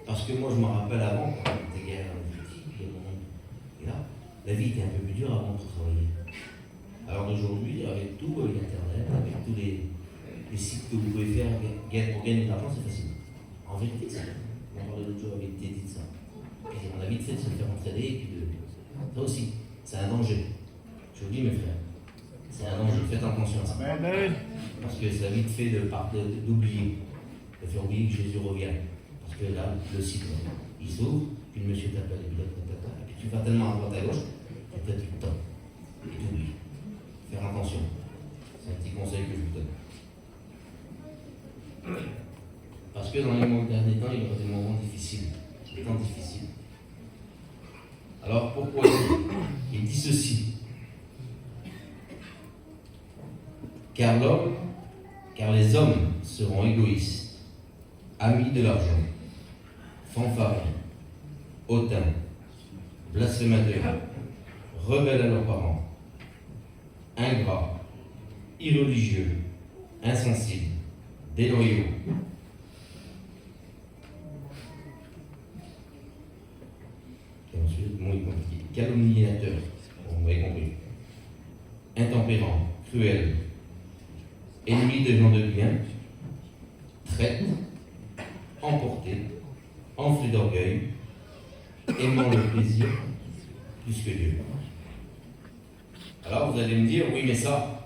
Parce que moi, je me rappelle avant, quand j'étais guerre petit, et là, la vie était un peu plus dure avant de travailler. Alors d'aujourd'hui, avec tout, avec Internet, avec tous les sites que vous pouvez faire pour gagner de l'argent, c'est facile. En vérité, c'est ça. On parlait l'autre jour avec Teddy de ça. Puis on a vite fait de se faire entraîner, et puis ça aussi, c'est un danger. Je vous dis, mes frères, c'est un danger. Faites attention à ça. Amen. Parce que ça a vite fait d'oublier, de faire oublier que Jésus revient. Parce que là, le site, il s'ouvre, puis le monsieur t'appelle, et puis tu vas tellement à droite à gauche, tu n'as plus de temps. Et tu oublies. Faire attention. C'est un petit conseil que je vous donne. Parce que dans les derniers temps, il y aura des moments difficiles, des temps difficiles. Alors pourquoi il dit ceci? Car les hommes seront égoïstes, amis de l'argent, fanfarons, hautains, blasphémateurs, rebelles à leurs parents, ingrats, irreligieux, insensibles, déloyaux. Et ensuite, le mot est compliqué. Calomniateurs, vous m'avez compris. Intempérants, cruels, ennemis de gens de bien, traîtres, emportés, enflés d'orgueil, aimant le plaisir plus que Dieu. Alors vous allez me dire, oui mais ça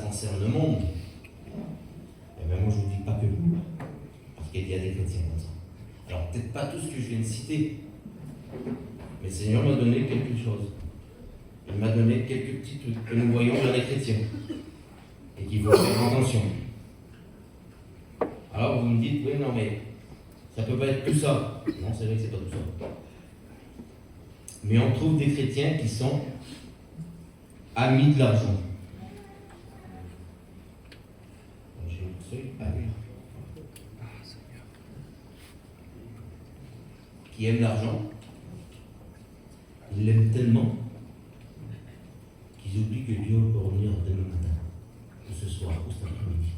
concerne le monde. Et bien moi je ne vous dis pas que vous, parce qu'il y a des chrétiens comme ça. Alors peut-être pas tout ce que je viens de citer, mais le Seigneur m'a donné quelque chose. Il m'a donné quelques petits trucs que nous voyons dans les chrétiens et qu'il faut faire attention. Alors vous me dites, oui non mais ça ne peut pas être tout ça. Non, c'est vrai que c'est pas tout ça. Mais on trouve des chrétiens qui sont amis de l'argent. J'ai une feuille à lire. Qui aiment l'argent, ils l'aiment tellement qu'ils oublient que Dieu peut revenir demain matin, ou ce soir, ou cet après-midi.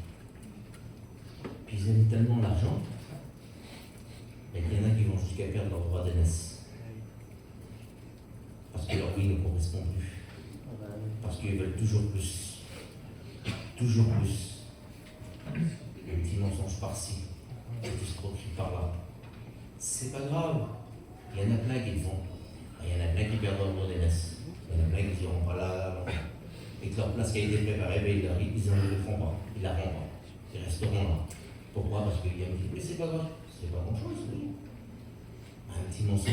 Puis ils aiment tellement l'argent, mais il y en a qui vont jusqu'à perdre leur droit d'aînesse. Parce que leur vie ne correspond plus. Parce qu'ils veulent toujours plus. Toujours plus. Les petits mensonges par-ci, les escroqueries par-là. C'est pas grave. Il y en a plein qui le font. Il y en a plein qui perdent leur droit d'aînesse. Il y en a plein qui diront pas là. Et que leur place qui a été préparée, ben, ils ne le feront pas. Ils ne la feront pas. Ils resteront là. Pourquoi? Parce qu'il y a un petit. Mais c'est pas grave. C'est pas grand-chose. Oui. Un petit mensonge,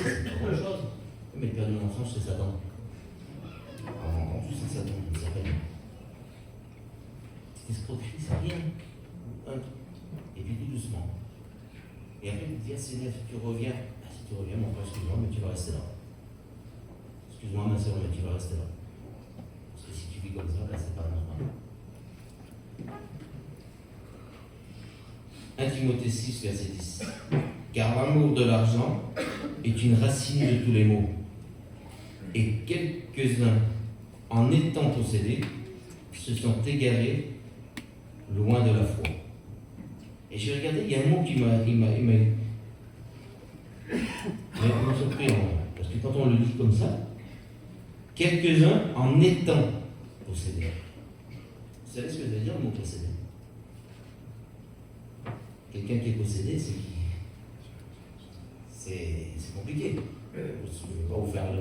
c'est pas grand-chose. Mais le père du mensonge, c'est Satan. En plus, c'est Satan, il s'appelle. Cette escroquerie, c'est rien. Et puis tout doucement. Et après, il dit, ah Seigneur, si tu reviens, mon frère, excuse-moi, mais tu vas rester là. Excuse-moi, ma soeur, mais tu vas rester là. Parce que si tu vis comme ça, là, c'est pas normal. 1 Timothée 6, verset 10. Car l'amour de l'argent est une racine de tous les maux. Et quelques-uns, en étant possédés, se sont égarés loin de la foi. Et j'ai regardé, il y a un mot qui m'a surpris, parce que quand on le dit comme ça, quelques-uns en étant possédés. Vous savez ce que ça veut dire le mot possédé? Quelqu'un qui est possédé, c'est compliqué. Je ne vais pas vous faire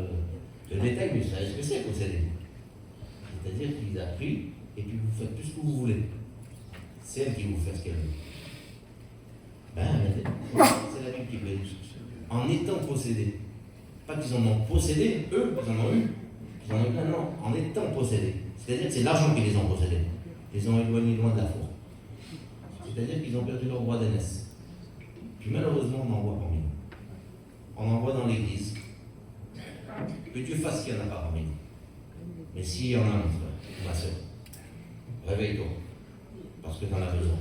le détail, mais vous savez ce que c'est posséder. C'est-à-dire qu'il a pris, et puis vous faites tout ce que vous voulez. C'est elle qui vous fait ce qu'elle veut. C'est la Bible qui le dit. En étant possédés. Pas qu'ils en ont possédé, eux, ils en ont eu. Ils en ont eu plein, non. En étant possédés. C'est-à-dire que c'est l'argent qui les ont possédés. Ils les ont éloignés loin de la foi. C'est-à-dire qu'ils ont perdu leur droit d'aînesse. Puis malheureusement, on en voit parmi nous. On en voit dans l'église. Que Dieu fasse qu'il n'y en a pas parmi nous. Mais s'il y en a, mon frère, ma soeur, réveille-toi. Parce que tu en as besoin.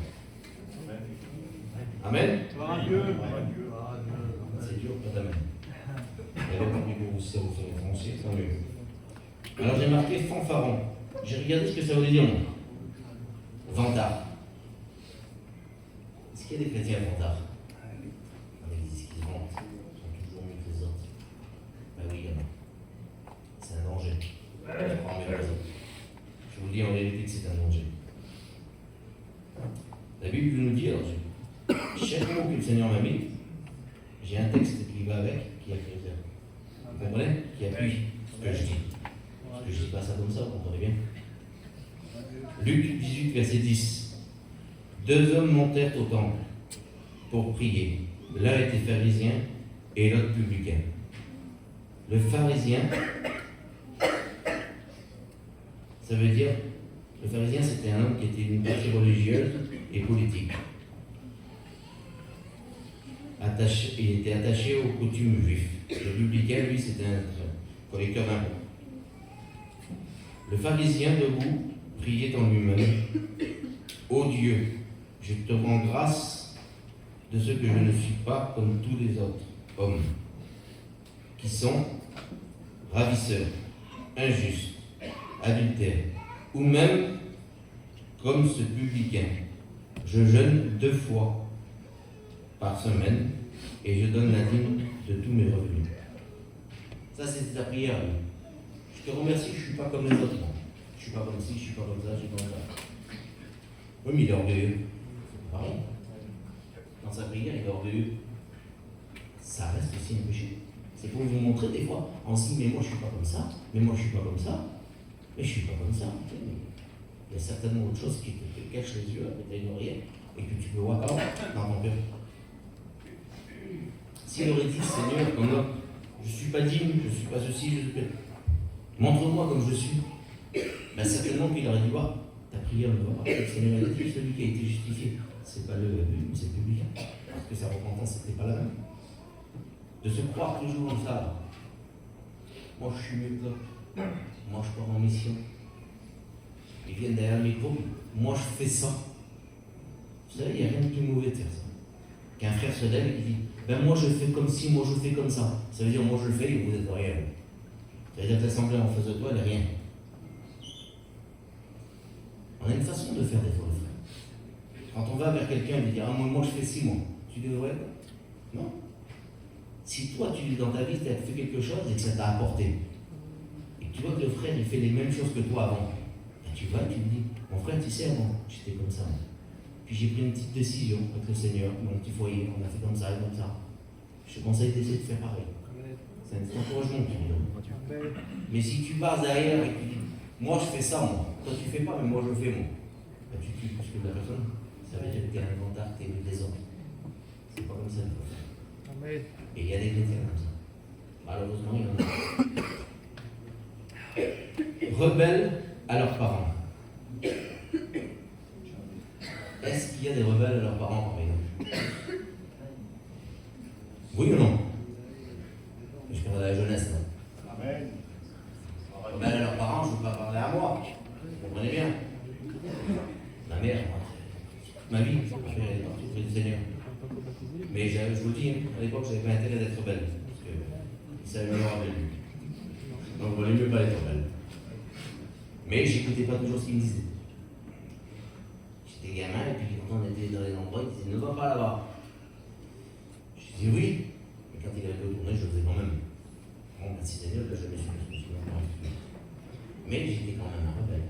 Amen. Amen. Gloire à Dieu. C'est dur, pas d'amen. Et là, tant pis pour vous, si ça vous fait français, tant mieux. Alors j'ai marqué fanfaron. J'ai regardé ce que ça voulait dire, moi. Vantard. Est-ce qu'il y a des chrétiens vantards dans l'église qui vantent, sont toujours mieux que les autres? Ben oui, il y en a. C'est un danger. Je prends mes raisons. Je vous dis en réalité que c'est un danger. La Bible nous dit, alors, chaque mot que le Seigneur m'a mis, j'ai un texte qui va avec, qui appuie. Vous comprenez? Qui appuie ce que je dis. Parce que je ne dis pas ça comme ça, vous comprenez bien. Luc 18, verset 10. 2 hommes montèrent au temple pour prier. L'un était pharisien et l'autre publicain. Le pharisien, ça veut dire, le pharisien c'était un homme qui était une partie religieuse et politique. Il était attaché aux coutumes juives. Le publicain, lui, c'était un collecteur d'impôts. Le pharisien debout priait en lui-même. Ô Dieu, je te rends grâce de ce que je ne suis pas comme tous les autres hommes, qui sont ravisseurs, injustes, adultères, ou même comme ce publicain. Je jeûne 2 fois par semaine et je donne la dîme de tous mes revenus. Ça, c'est ta prière. Je te remercie, je ne suis pas comme les autres. Je ne suis pas comme ci, je ne suis pas comme ça, je suis comme ça. Oui, mais il est orgueilleux. C'est pareil. Dans sa prière, il est orgueilleux. Ça reste aussi un péché. C'est pour vous montrer des fois, en si, mais moi je ne suis pas comme ça, mais moi je ne suis pas comme ça, mais je ne suis pas comme ça. Il y a certainement autre chose qui te cache les yeux avec une oreillette et que tu peux voir dans ton cœur. S'il aurait dit, Seigneur, comme là, je ne suis pas digne, je ne suis pas ceci, je suis pas... Montre-moi comme je suis. Ben, certainement qu'il aurait dit, voir, ta prière ne va pas. Le Seigneur a dit, celui qui a été justifié, ce n'est pas le c'est le public. Parce que sa repentance n'était pas la même. De se croire toujours comme ça. Moi, je suis mieux que l'autre. Moi, je pars en mission. Ils viennent derrière le micro. Moi, je fais ça. Vous savez, il n'y a rien de plus mauvais de faire ça. Qu'un frère se lève et qui dit, ben moi, je fais comme ci, moi, je fais comme ça. Ça veut dire, moi, je le fais et vous êtes rien. Ça veut dire que l'assemblée en face de toi, elle n'est rien. On a une façon de faire des fois, frère. Quand on va vers quelqu'un et lui dire, ah, moi, je fais ci, moi. Tu devrais? Non. Si toi, dans ta vie, tu as fait quelque chose et que ça t'a apporté, et que tu vois que le frère, il fait les mêmes choses que toi avant, ben tu vas et tu lui dis, mon frère, tu sais, avant, j'étais comme ça. Puis j'ai pris une petite décision avec le Seigneur, mon petit foyer, on a fait comme ça et comme ça. Je te conseille d'essayer de faire pareil. C'est un petit encouragement qui me donne. Mais si tu passes derrière et que tu dis, moi, je fais ça, moi. Toi, tu fais pas, mais moi, je le fais, moi. Ben, tu tues plus que la personne. Ça veut dire que tu es un inventaire, tu es mieux des autres. C'est pas comme ça qu'il faut faire. Amen. Et il y a des chrétiens comme ça. Malheureusement, il y en a. Rebelles à leurs parents. Est-ce qu'il y a des rebelles à leurs parents parmi nous? Oui ou non? Je parle de la jeunesse, là. Amen. Rebelles à leurs parents, je ne veux pas parler à moi. Vous comprenez bien? Ma mère, ma vie, je fais partie du Seigneur. Mais je vous le dis, à l'époque, je n'avais pas intérêt d'être rebelle. Parce qu'il savait mieux rebelle. Donc, il valait mieux pas être rebelle. Mais j'écoutais pas toujours ce qu'il me disait. J'étais gamin, et puis quand on était dans les endroits, il disait, ne va pas là-bas. Je disais oui. Mais quand il avait retourné, je le faisais quand même. Bon, merci Seigneur, là, je me suis mais j'étais quand même un rebelle.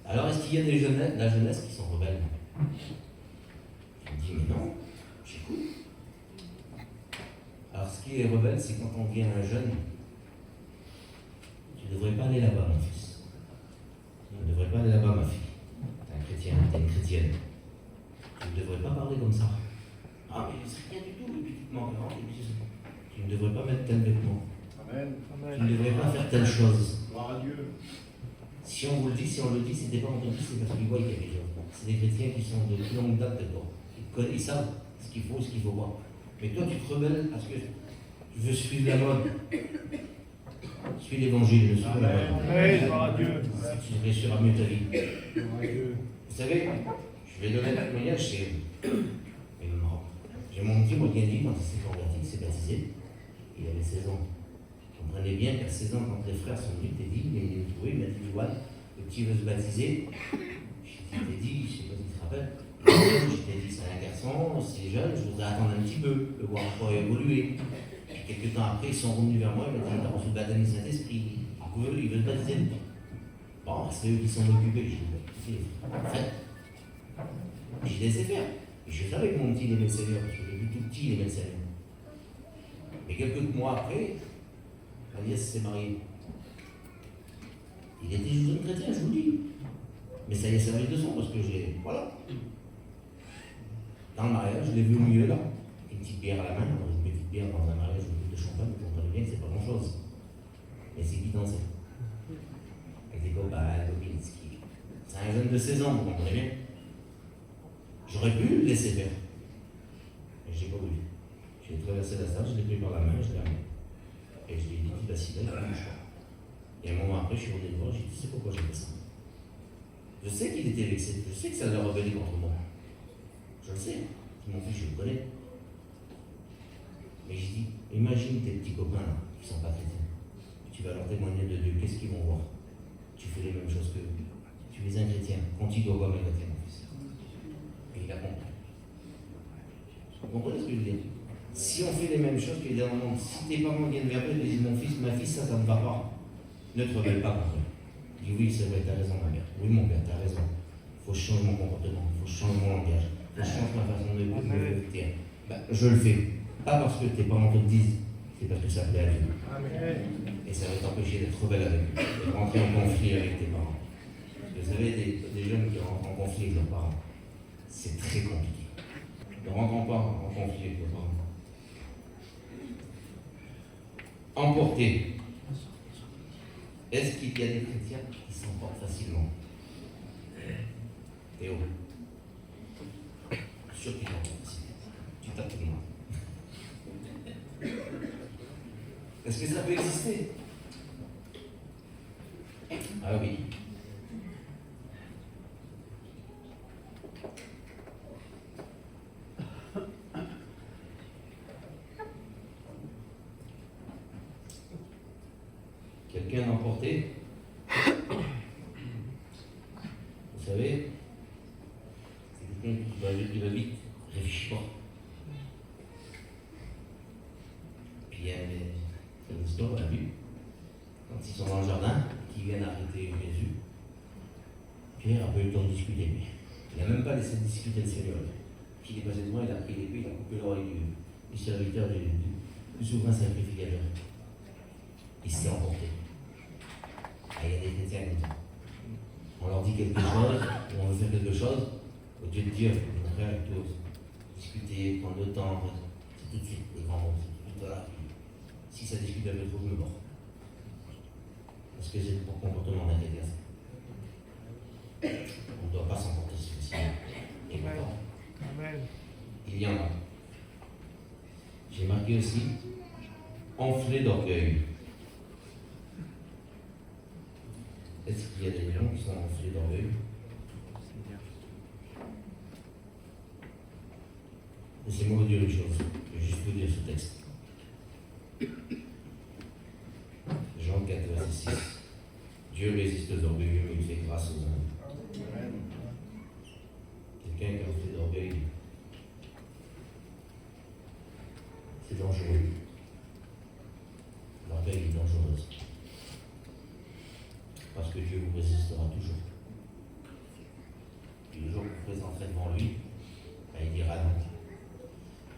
Alors, est-ce qu'il y a de la jeunesse qui sont rebelles? Je me dis, mais non, j'écoute. Alors, ce qui est rebelle, c'est quand on vient un jeune, tu ne devrais pas aller là-bas, mon fils. Tu ne devrais pas aller là-bas, ma fille. T'es un chrétien, t'es une chrétienne. Tu ne devrais pas parler comme ça. Ah, mais c'est rien du tout, et puis tu te manques. Tu ne devrais pas mettre tel vêtement. Amen. Tu ne devrais pas faire telle chose. Gloire à Dieu. Si on vous le dit, si on le dit, c'était pas entendu, c'est parce qu'ils voient qu'il y a quelque chose. C'est des chrétiens qui sont de plus longue date d'abord. Ils savent ce qu'il faut et ce qu'il ne faut pas. Mais toi, tu te rebelles parce que tu veux suivre la mode. Suis l'évangile, ne suis pas la mode. Amen. Gloire à Dieu. Tu réussiras mieux ta vie. Gloire à Dieu. Vous savez, je vais donner un témoignage, c'est Mais marrant. J'ai mon petit Morgani, quand il s'est converti, il s'est baptisé, il avait 16 ans. Vous comprenez bien qu'à 16 ans, quand les frères sont venus, t'es dit, il est venu me trouver, il m'a dit, Johan, le petit veut se baptiser. Je t'ai dit, je sais pas si tu te rappelles, je t'ai dit, c'est un garçon, c'est jeune, je voudrais attendre un petit peu, le voir encore évoluer. Et quelques temps après, ils sont revenus vers moi, ils m'ont dit, t'as reçu le baptême du Saint-Esprit, il veut se baptiser. Bon, c'est eux qui s'en occupaient, j'ai dit, en fait, j'ai laissé faire. Et je savais que mon petit aimait le Seigneur, parce que depuis tout petit, il aimait le Seigneur. Mais quelques mois après, ma nièce s'est mariée. Il était jeune chrétien, je vous le dis. Mais ça y est, servi de leçon, parce que j'ai. Voilà. Dans le mariage, je l'ai vu au milieu là, une petite bière à la main, une petite bière dans un mariage, une coupe de champagne, vous comprenez bien que c'est pas grand chose. Mais c'est qui dansait. Avec des copains, des copines, ski. C'est un jeune de 16 ans, vous comprenez bien. J'aurais pu le laisser faire. Mais je n'ai pas voulu. J'ai traversé la salle, je l'ai pris par la main, je l'ai amené. Et je lui ai dit, il va s'y il faut le choix. Et un moment après, je suis revenu le voir, j'ai dit, tu sais pourquoi j'ai fait ça? Je sais qu'il était vexé, je sais que ça l'a rebellé contre moi. Je le sais, mon fils, je le connais. Mais je dis, imagine tes petits copains là, qui ne sont pas chrétiens. Tu vas leur témoigner de Dieu, qu'est-ce qu'ils vont voir? Tu fais les mêmes choses que eux. Tu es un chrétien, continue comme un chrétien, mon fils. Et il a compris. Vous comprenez ce que je veux dire? Si on fait les mêmes choses que dans le monde, si tes parents viennent vers eux et disent, mon fils, ma fille, ça ne va pas. Ne te rebelle pas contre eux. Dis oui, c'est vrai, tu as raison, ma mère. Oui, mon père, tu as raison. Il faut que je change mon comportement, il faut que je change mon langage, il faut que je change ma façon de me dire. Ben, je le fais. Pas parce que tes parents te le disent, c'est parce que ça plaît à Dieu. Et ça va t'empêcher d'être rebelle avec eux, de rentrer en conflit avec tes parents. Parce que vous savez, des jeunes qui rentrent en conflit avec leurs parents, c'est très compliqué. Ne rentrons pas en conflit avec leurs parents. Emporter. Est-ce qu'il y a des chrétiens qui s'emportent facilement? Théo. Sûr qu'ils s'emportent facilement. Tu tapes tout le monde. Est-ce que ça peut exister? Ah oui. Quelqu'un d'emporté? Vous savez, c'est quelqu'un qui va vite, réfléchit pas. Puis il y a une histoire, on l'a vu, quand ils sont dans le jardin, qu'ils viennent arrêter Jésus, Pierre a pas eu le temps de discuter, lui. Il n'a même pas laissé discuter le Seigneur. Puis il est passé devant, il a pris l'épée, il a coupé l'oreille du serviteur du souverain sacrificateur. Il s'est emporté. Il y a des chrétiens comme ça. On leur dit quelque chose, ou on veut faire quelque chose, au lieu de dire, mon frère, il faut discuter, prendre le temps, c'est tout de suite les grands mots, c'est tout de suite, voilà. Si ça discute un peu trop, je me mords. Parce que c'est pour comportement d'un chrétien. On ne doit pas s'emporter spécialement. Et pourtant, il y en a. J'ai marqué aussi, enflé d'orgueil. Est-ce qu'il y a des gens qui sont enflés d'orgueil? Laissez-moi vous dire une chose. Je vais juste vous dire ce texte. Jean 4, verset 6. Dieu résiste aux orgueilleux, mais il fait grâce aux humbles. Quelqu'un qui est enflé d'orgueil, c'est dangereux. L'orgueil est dangereuse. Parce que Dieu vous résistera toujours. Et le jour où vous vous présenterez devant lui, il dira non.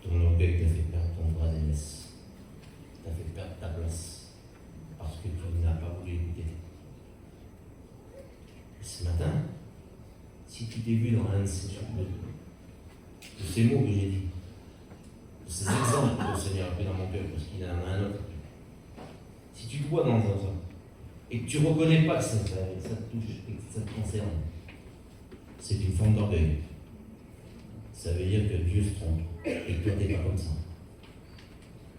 Ton orgueil t'a fait perdre ton droit d'aînesse. T'a fait perdre ta place. Parce que tu n'as pas voulu écouter. Et ce matin, si tu t'es vu dans un de ces mots que j'ai dit, de ces exemples que le Seigneur a fait dans mon cœur, parce qu'il en a un autre, si tu te vois dans ça, et que tu ne reconnais pas que ça te touche et que ça te concerne, c'est une forme d'orgueil. Ça veut dire que Dieu se trompe et que toi, tu n'es pas comme ça.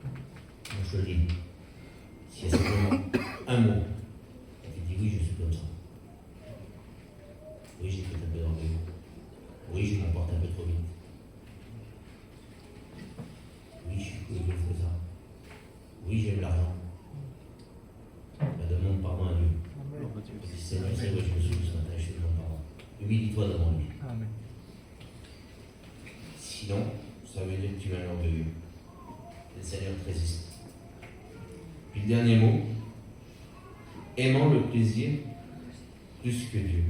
Donc je te le dis, s'il y a simplement un mot, et tu dis oui, je suis comme ça. Oui, j'ai fait un peu d'orgueil. Oui, je m'emporte un peu trop vite. Sinon, ça veut dire que tu es un orgueilleux. Le Seigneur te résiste. Puis le dernier mot, aimant le plaisir plus que Dieu.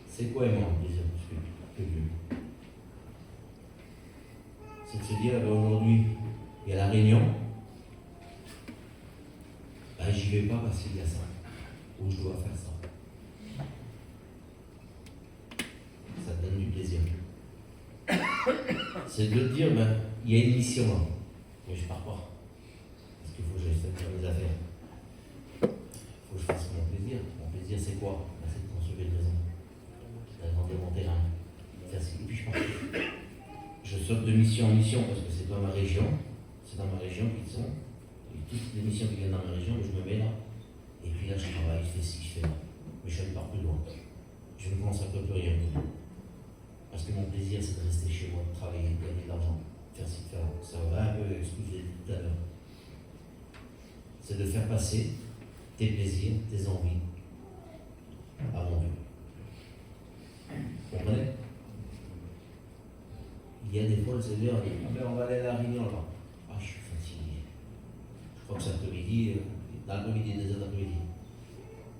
C'est quoi aimant le plaisir plus que Dieu? C'est de se dire, aujourd'hui, il y a la réunion, ben, j'y vais pas parce qu'il y a ça, ou je dois faire ça. Ça te donne du plaisir. C'est de te dire, ben, il y a une mission là, mais je pars pas. Parce qu'il faut que j'aille faire mes affaires. Il faut que je fasse mon plaisir. Mon plaisir, c'est quoi? Ben, c'est de construire une maison, d'agrandir mon terrain, faire ci, et puis je pars. Je saute de mission en mission parce que c'est dans ma région. C'est dans ma région qu'ils sont. Et toutes les missions qui viennent dans ma région, je me mets là. Et puis là, je travaille, je fais ci, je fais là. Mais je ne pars plus loin. Je ne consacre plus rien. Parce que mon plaisir, c'est de rester chez moi, de travailler, de gagner de l'argent, faire ci, faire là. Ça va un peu avec ce que je l'ai dit tout à l'heure. C'est de faire passer tes plaisirs, tes envies à mon Dieu. Vous comprenez? Il y a des fois, le Seigneur dit, ah ben on va aller à la réunion là. Ah, je suis fatigué. Je crois que cet après-midi, dans l'après-midi, des heures d'après-midi.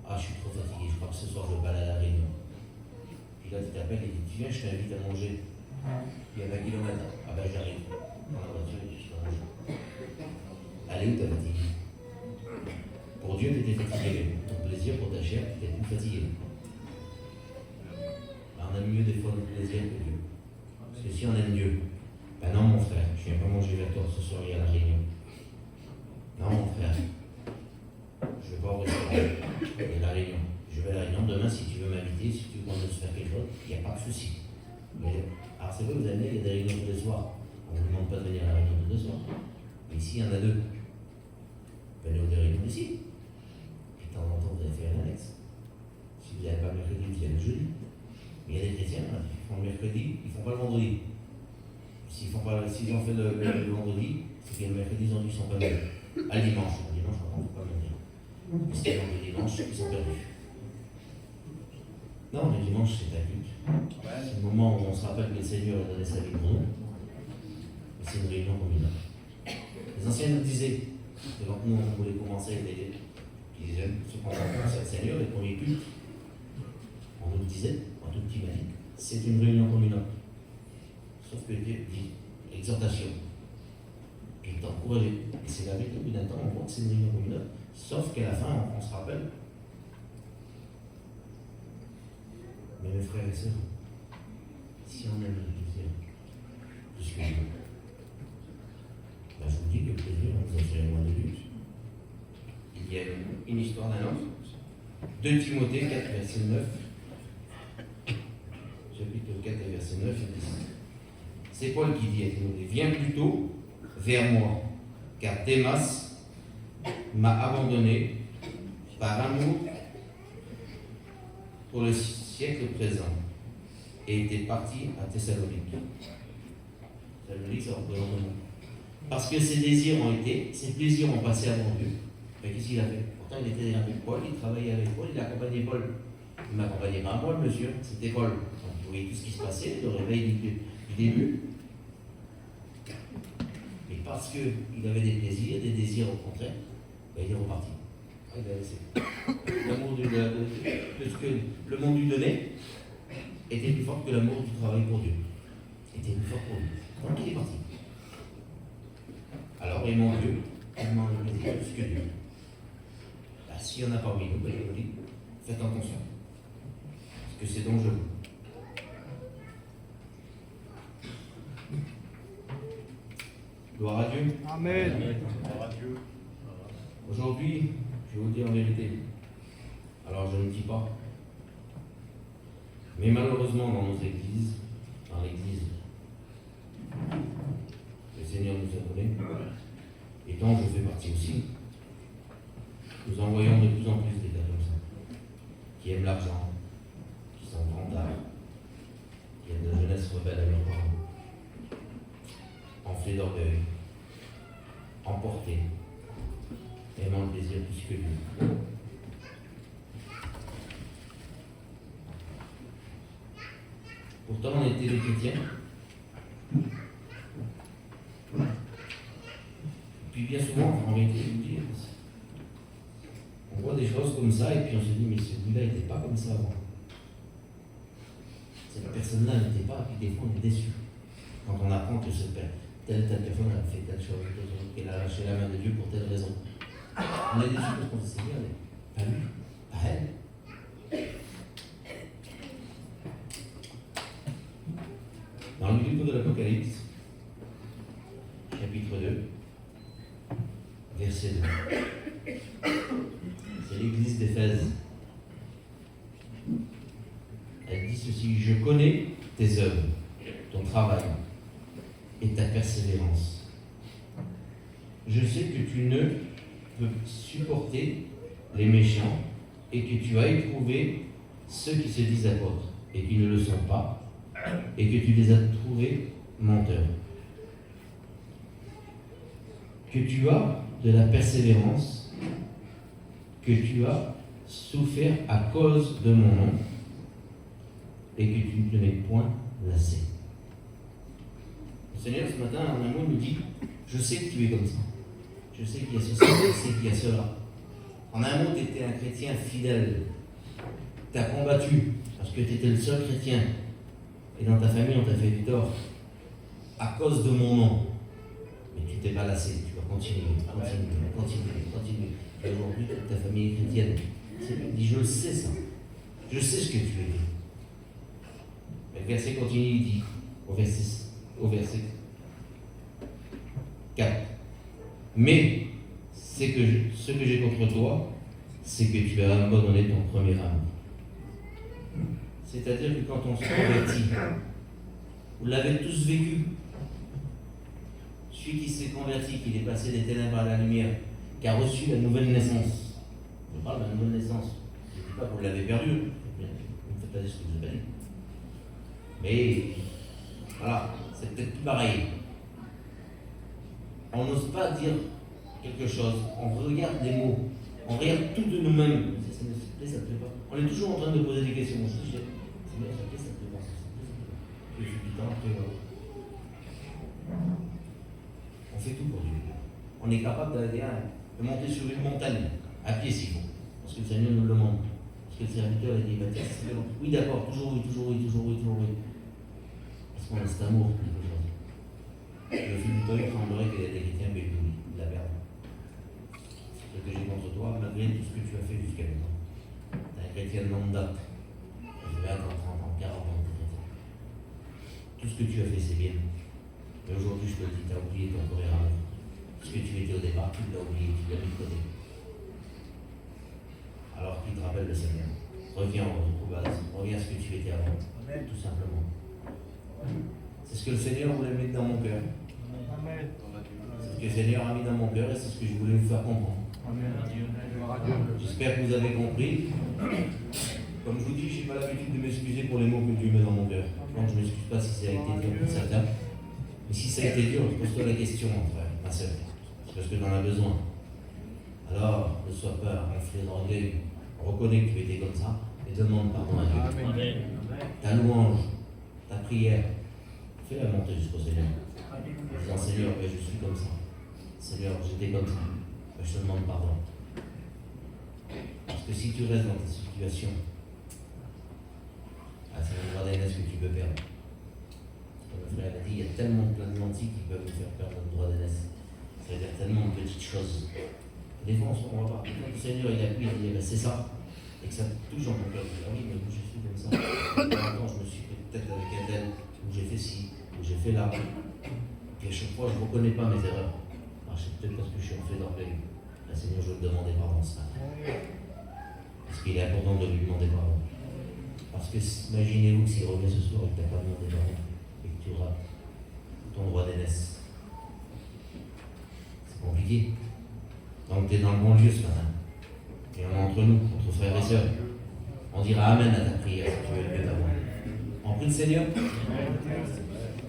Ah, je suis trop fatigué, je crois que ce soir, je ne vais pas aller à la réunion. Puis là, tu t'appelles et tu dis, viens, je t'invite à manger. Il y a 20 km. Ah ben, j'arrive. Dans la voiture, et puis je vais manger. Allez où t'as fatigué? Pour Dieu, tu étais fatigué. Pour ton plaisir, pour ta chair, tu n'étais plus fatigué. Alors, on a mieux des fois notre plaisir que Dieu. Parce que si on aime Dieu, ben non mon frère, je ne viens pas manger vers toi ce soir, il y a la réunion. Non mon frère, je ne vais pas au restaurant, il y a la réunion. Je vais à la réunion, demain si tu veux m'inviter, si tu veux qu'on se faire quelque chose, il n'y a pas de souci. Mais, alors c'est vrai, vous avez il y a des réunions tous les soirs. On ne vous demande pas de venir à la réunion tous les soirs. Mais ici, il y en a deux. Venez aux réunions ici. Et de temps en temps, vous allez faire un annexe. Si vous n'avez pas le mercredi, vous allez le jeudi. Mais il y a des chrétiens, là, qui font le mercredi, ils ne font pas le vendredi. S'ils ont fait le vendredi, c'est que le mercredi, ils sont pas venus. À dimanche, on ne peut pas venir. Parce que le dimanche, ils sont perdus. Non, le dimanche, c'est un culte. C'est le moment où on se rappelle que le Seigneur a donné sa vie pour nous. Et c'est une réunion communale. Les anciens nous disaient, quand nous, on voulait commencer les jeunes, ceux qui ont commencé le Seigneur, les premiers cultes, on nous le disait, en tout petit m'a dit, c'est une réunion communale. Sauf que Dieu dit exhortation. Et t'encourager. Et c'est la vérité, au bout d'un temps, on voit que c'est une réunion communale. Sauf qu'à la fin, on se rappelle. Mais mes frères et sœurs, si on aime le plaisir, plus que Dieu, ben je vous dis que le plaisir, on vous a fait loin de but. Il y a une histoire d'un homme. 2 Timothée 4, verset 9. Chapitre 4, verset 9 et 10. C'est Paul qui dit à Timothée, viens plutôt vers moi, car Démas m'a abandonné par amour pour le siècle présent et était parti à Thessalonique. Thessalonique, ça représente le monde. Parce que ses désirs ses plaisirs ont passé avant Dieu. Mais qu'est-ce qu'il a fait? Pourtant, il était avec Paul, il travaillait avec Paul, il accompagnait Paul. Il ne m'accompagnait pas moi, le monsieur, c'était Paul. Donc, il voyait tout ce qui se passait, le réveil du début. Et parce qu'il avait des plaisirs, des désirs au contraire, ben, il est reparti. Il a laissé. L'amour de ce que le monde lui donnait était plus fort que l'amour du travail pour Dieu. Était plus fort pour lui. Donc il est parti. Alors, aimons Dieu, aimons le plaisir plus que Dieu. Ben, s'il y en a parmi nous, ben, je vous dis, faites attention. Parce que c'est dangereux. Gloire à Dieu. Amen. Gloire à Dieu. Aujourd'hui, je vais vous dire en vérité. Alors je ne dis pas. Mais malheureusement dans nos églises, dans l'église, le Seigneur nous a donné, et dont je fais partie aussi, nous en voyons de plus en plus des gars comme ça, qui aiment l'argent, qui sont vantards, qui aiment la jeunesse rebelle à leurs parents, enflés d'orgueil, emportés, aimant le plaisir plus que Dieu. Pourtant, on était des chrétiens. Puis bien souvent, en vérité, je vous dis, on voit des choses comme ça et puis on se dit, mais celui-là n'était pas comme ça avant. Cette personne-là n'était pas, et puis des fois on est déçu. Quand on apprend que telle personne a fait telle chose, qu'elle a lâché la main de Dieu pour telle raison. On est déçu parce qu'on se dit, mais pas lui, pas elle. Dans le livre de l'Apocalypse, chapitre 2, verset 2. C'est l'église d'Éphèse. Elle dit ceci: je connais tes œuvres, ton travail et ta persévérance. Je sais que tu ne peux supporter les méchants et que tu as éprouvé ceux qui se disent apôtres et qui ne le sont pas, et que tu les as trouvés menteurs. Que tu as de la persévérance, que tu as souffert à cause de mon nom, et que tu ne te mets point lassé. Le Seigneur, ce matin, en un mot, nous dit: je sais que tu es comme ça. Je sais qu'il y a ceci, je sais qu'il y a cela. En un mot, tu étais un chrétien fidèle. Tu as combattu parce que tu étais le seul chrétien. Et dans ta famille, on t'a fait du tort à cause de mon nom. Mais tu t'es pas lassé, tu vas continuer. Et aujourd'hui, toute ta famille est chrétienne. C'est lui qui dit: je le sais ça. Je sais ce que tu es. Mais le verset continue, il dit, au verset 4. Mais ce que j'ai contre toi, c'est que tu as abandonné ton premier amour. C'est-à-dire que quand on se convertit, vous l'avez tous vécu. Celui qui s'est converti, qui est passé des ténèbres à la lumière, qui a reçu la nouvelle naissance. Je parle de la nouvelle naissance. Je ne dis pas que vous l'avez perdu. Vous ne faites pas dire ce que vous avez dit. Mais voilà, c'est peut-être plus pareil. On n'ose pas dire quelque chose. On regarde des mots. On regarde tout de nous-mêmes. Ça me plaît, ça ne plaît pas. On est toujours en train de poser des questions. On se dit: ça me plaît, ça me plaît pas. Et je suis du temps après. On fait tout pour Dieu. On est capable de monter sur une montagne, à pied s'il faut. Parce que le Seigneur nous le demande. Parce que le serviteur a dit: oui, d'accord, toujours oui. Parce qu'on a cet amour pour quelque chose. Le fil du temps, il tremblerait qu'il y a des chrétiens, mais lui, il la perd. Ce que j'ai contre toi, malgré tout ce que tu as fait jusqu'à maintenant. Tu es un chrétien de longue date. Je vais attendre 30 ans, 40 ans de chrétien. Tout ce que tu as fait, c'est bien. Mais aujourd'hui, je te le dis, tu as oublié ton premier amour. Ce que tu étais au départ, tu l'as oublié, tu l'as mis de côté. Alors qu'il te rappelle le Seigneur. Reviens au base, reviens à ce que tu étais avant. Amen. Tout simplement. C'est ce que le Seigneur voulait mettre dans mon cœur. Amen. C'est ce que le Seigneur a mis dans mon cœur et c'est ce que je voulais vous faire comprendre. Amen. J'espère que vous avez compris. Comme je vous dis, je n'ai pas l'habitude de m'excuser pour les mots que Dieu met dans mon cœur. Donc je ne m'excuse pas si ça a été dur pour certains. Mais si ça a été dur, pose-toi la question, mon frère, ma soeur. C'est parce que tu en as besoin. Alors, ne sois pas enflé d'orgueil. Reconnais que tu étais comme ça et demande pardon à Dieu. Amen. Ta louange, ta prière, fais-la monter jusqu'au Seigneur. En disant: Seigneur, je suis comme ça. Seigneur, j'étais comme ça. Je te demande pardon. Parce que si tu restes dans ta situation, c'est un droit d'aînesse que tu peux perdre. Comme le frère a dit, il y a tellement plein de lentilles qui peuvent nous faire perdre notre droit d'aînesse. C'est-à-dire tellement de petites choses. Des fois, on se comprend pas. Quand le Seigneur il appuie, il dit: c'est ça. Et que ça touche dans ton cœur. Ah oui, mais moi je suis comme ça. Avant, je me suis fait peut-être avec un tel, où j'ai fait ci, où j'ai fait là. Puis à chaque fois, je ne reconnais pas mes erreurs. Alors, c'est peut-être parce que je suis enflé d'orgueil. Là, Seigneur, je veux te demander pardon ce matin. Parce qu'il est important de lui demander pardon. Parce que imaginez-vous que s'il revient ce soir et que tu n'as pas demandé pardon, et que tu auras ton droit d'aînesse. C'est compliqué. Donc tu es dans le bon lieu ce matin. Et on est entre nous, entre frères et sœurs. On dira Amen à ta prière si tu veux le mettre avant. On prie le Seigneur.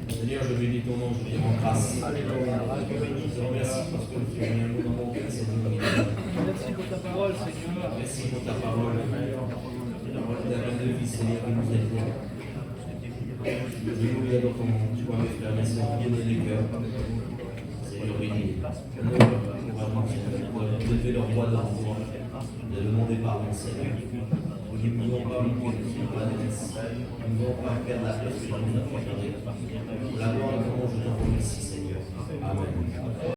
Seigneur, je bénis ton nom, je te rends grâce. Je te remercie parce que tu as mis un mot dans mon cœur, c'est de Merci pour ta parole, Seigneur. Merci pour ta parole. La parole de vie, Seigneur, qui nous aide. nous adorons ton nom. Tu vois mes frères et sœurs qui viennent des cœurs. Seigneur, bénis. Pour lever leur voix devant toi. De demander pardon, Seigneur. Nous ne pouvons pas manquer de Dieu, la détresse. Nous ne pouvons pas perdre la place que nous avons fait. La gloire et ton nom, je t'en remercie, Seigneur. Amen.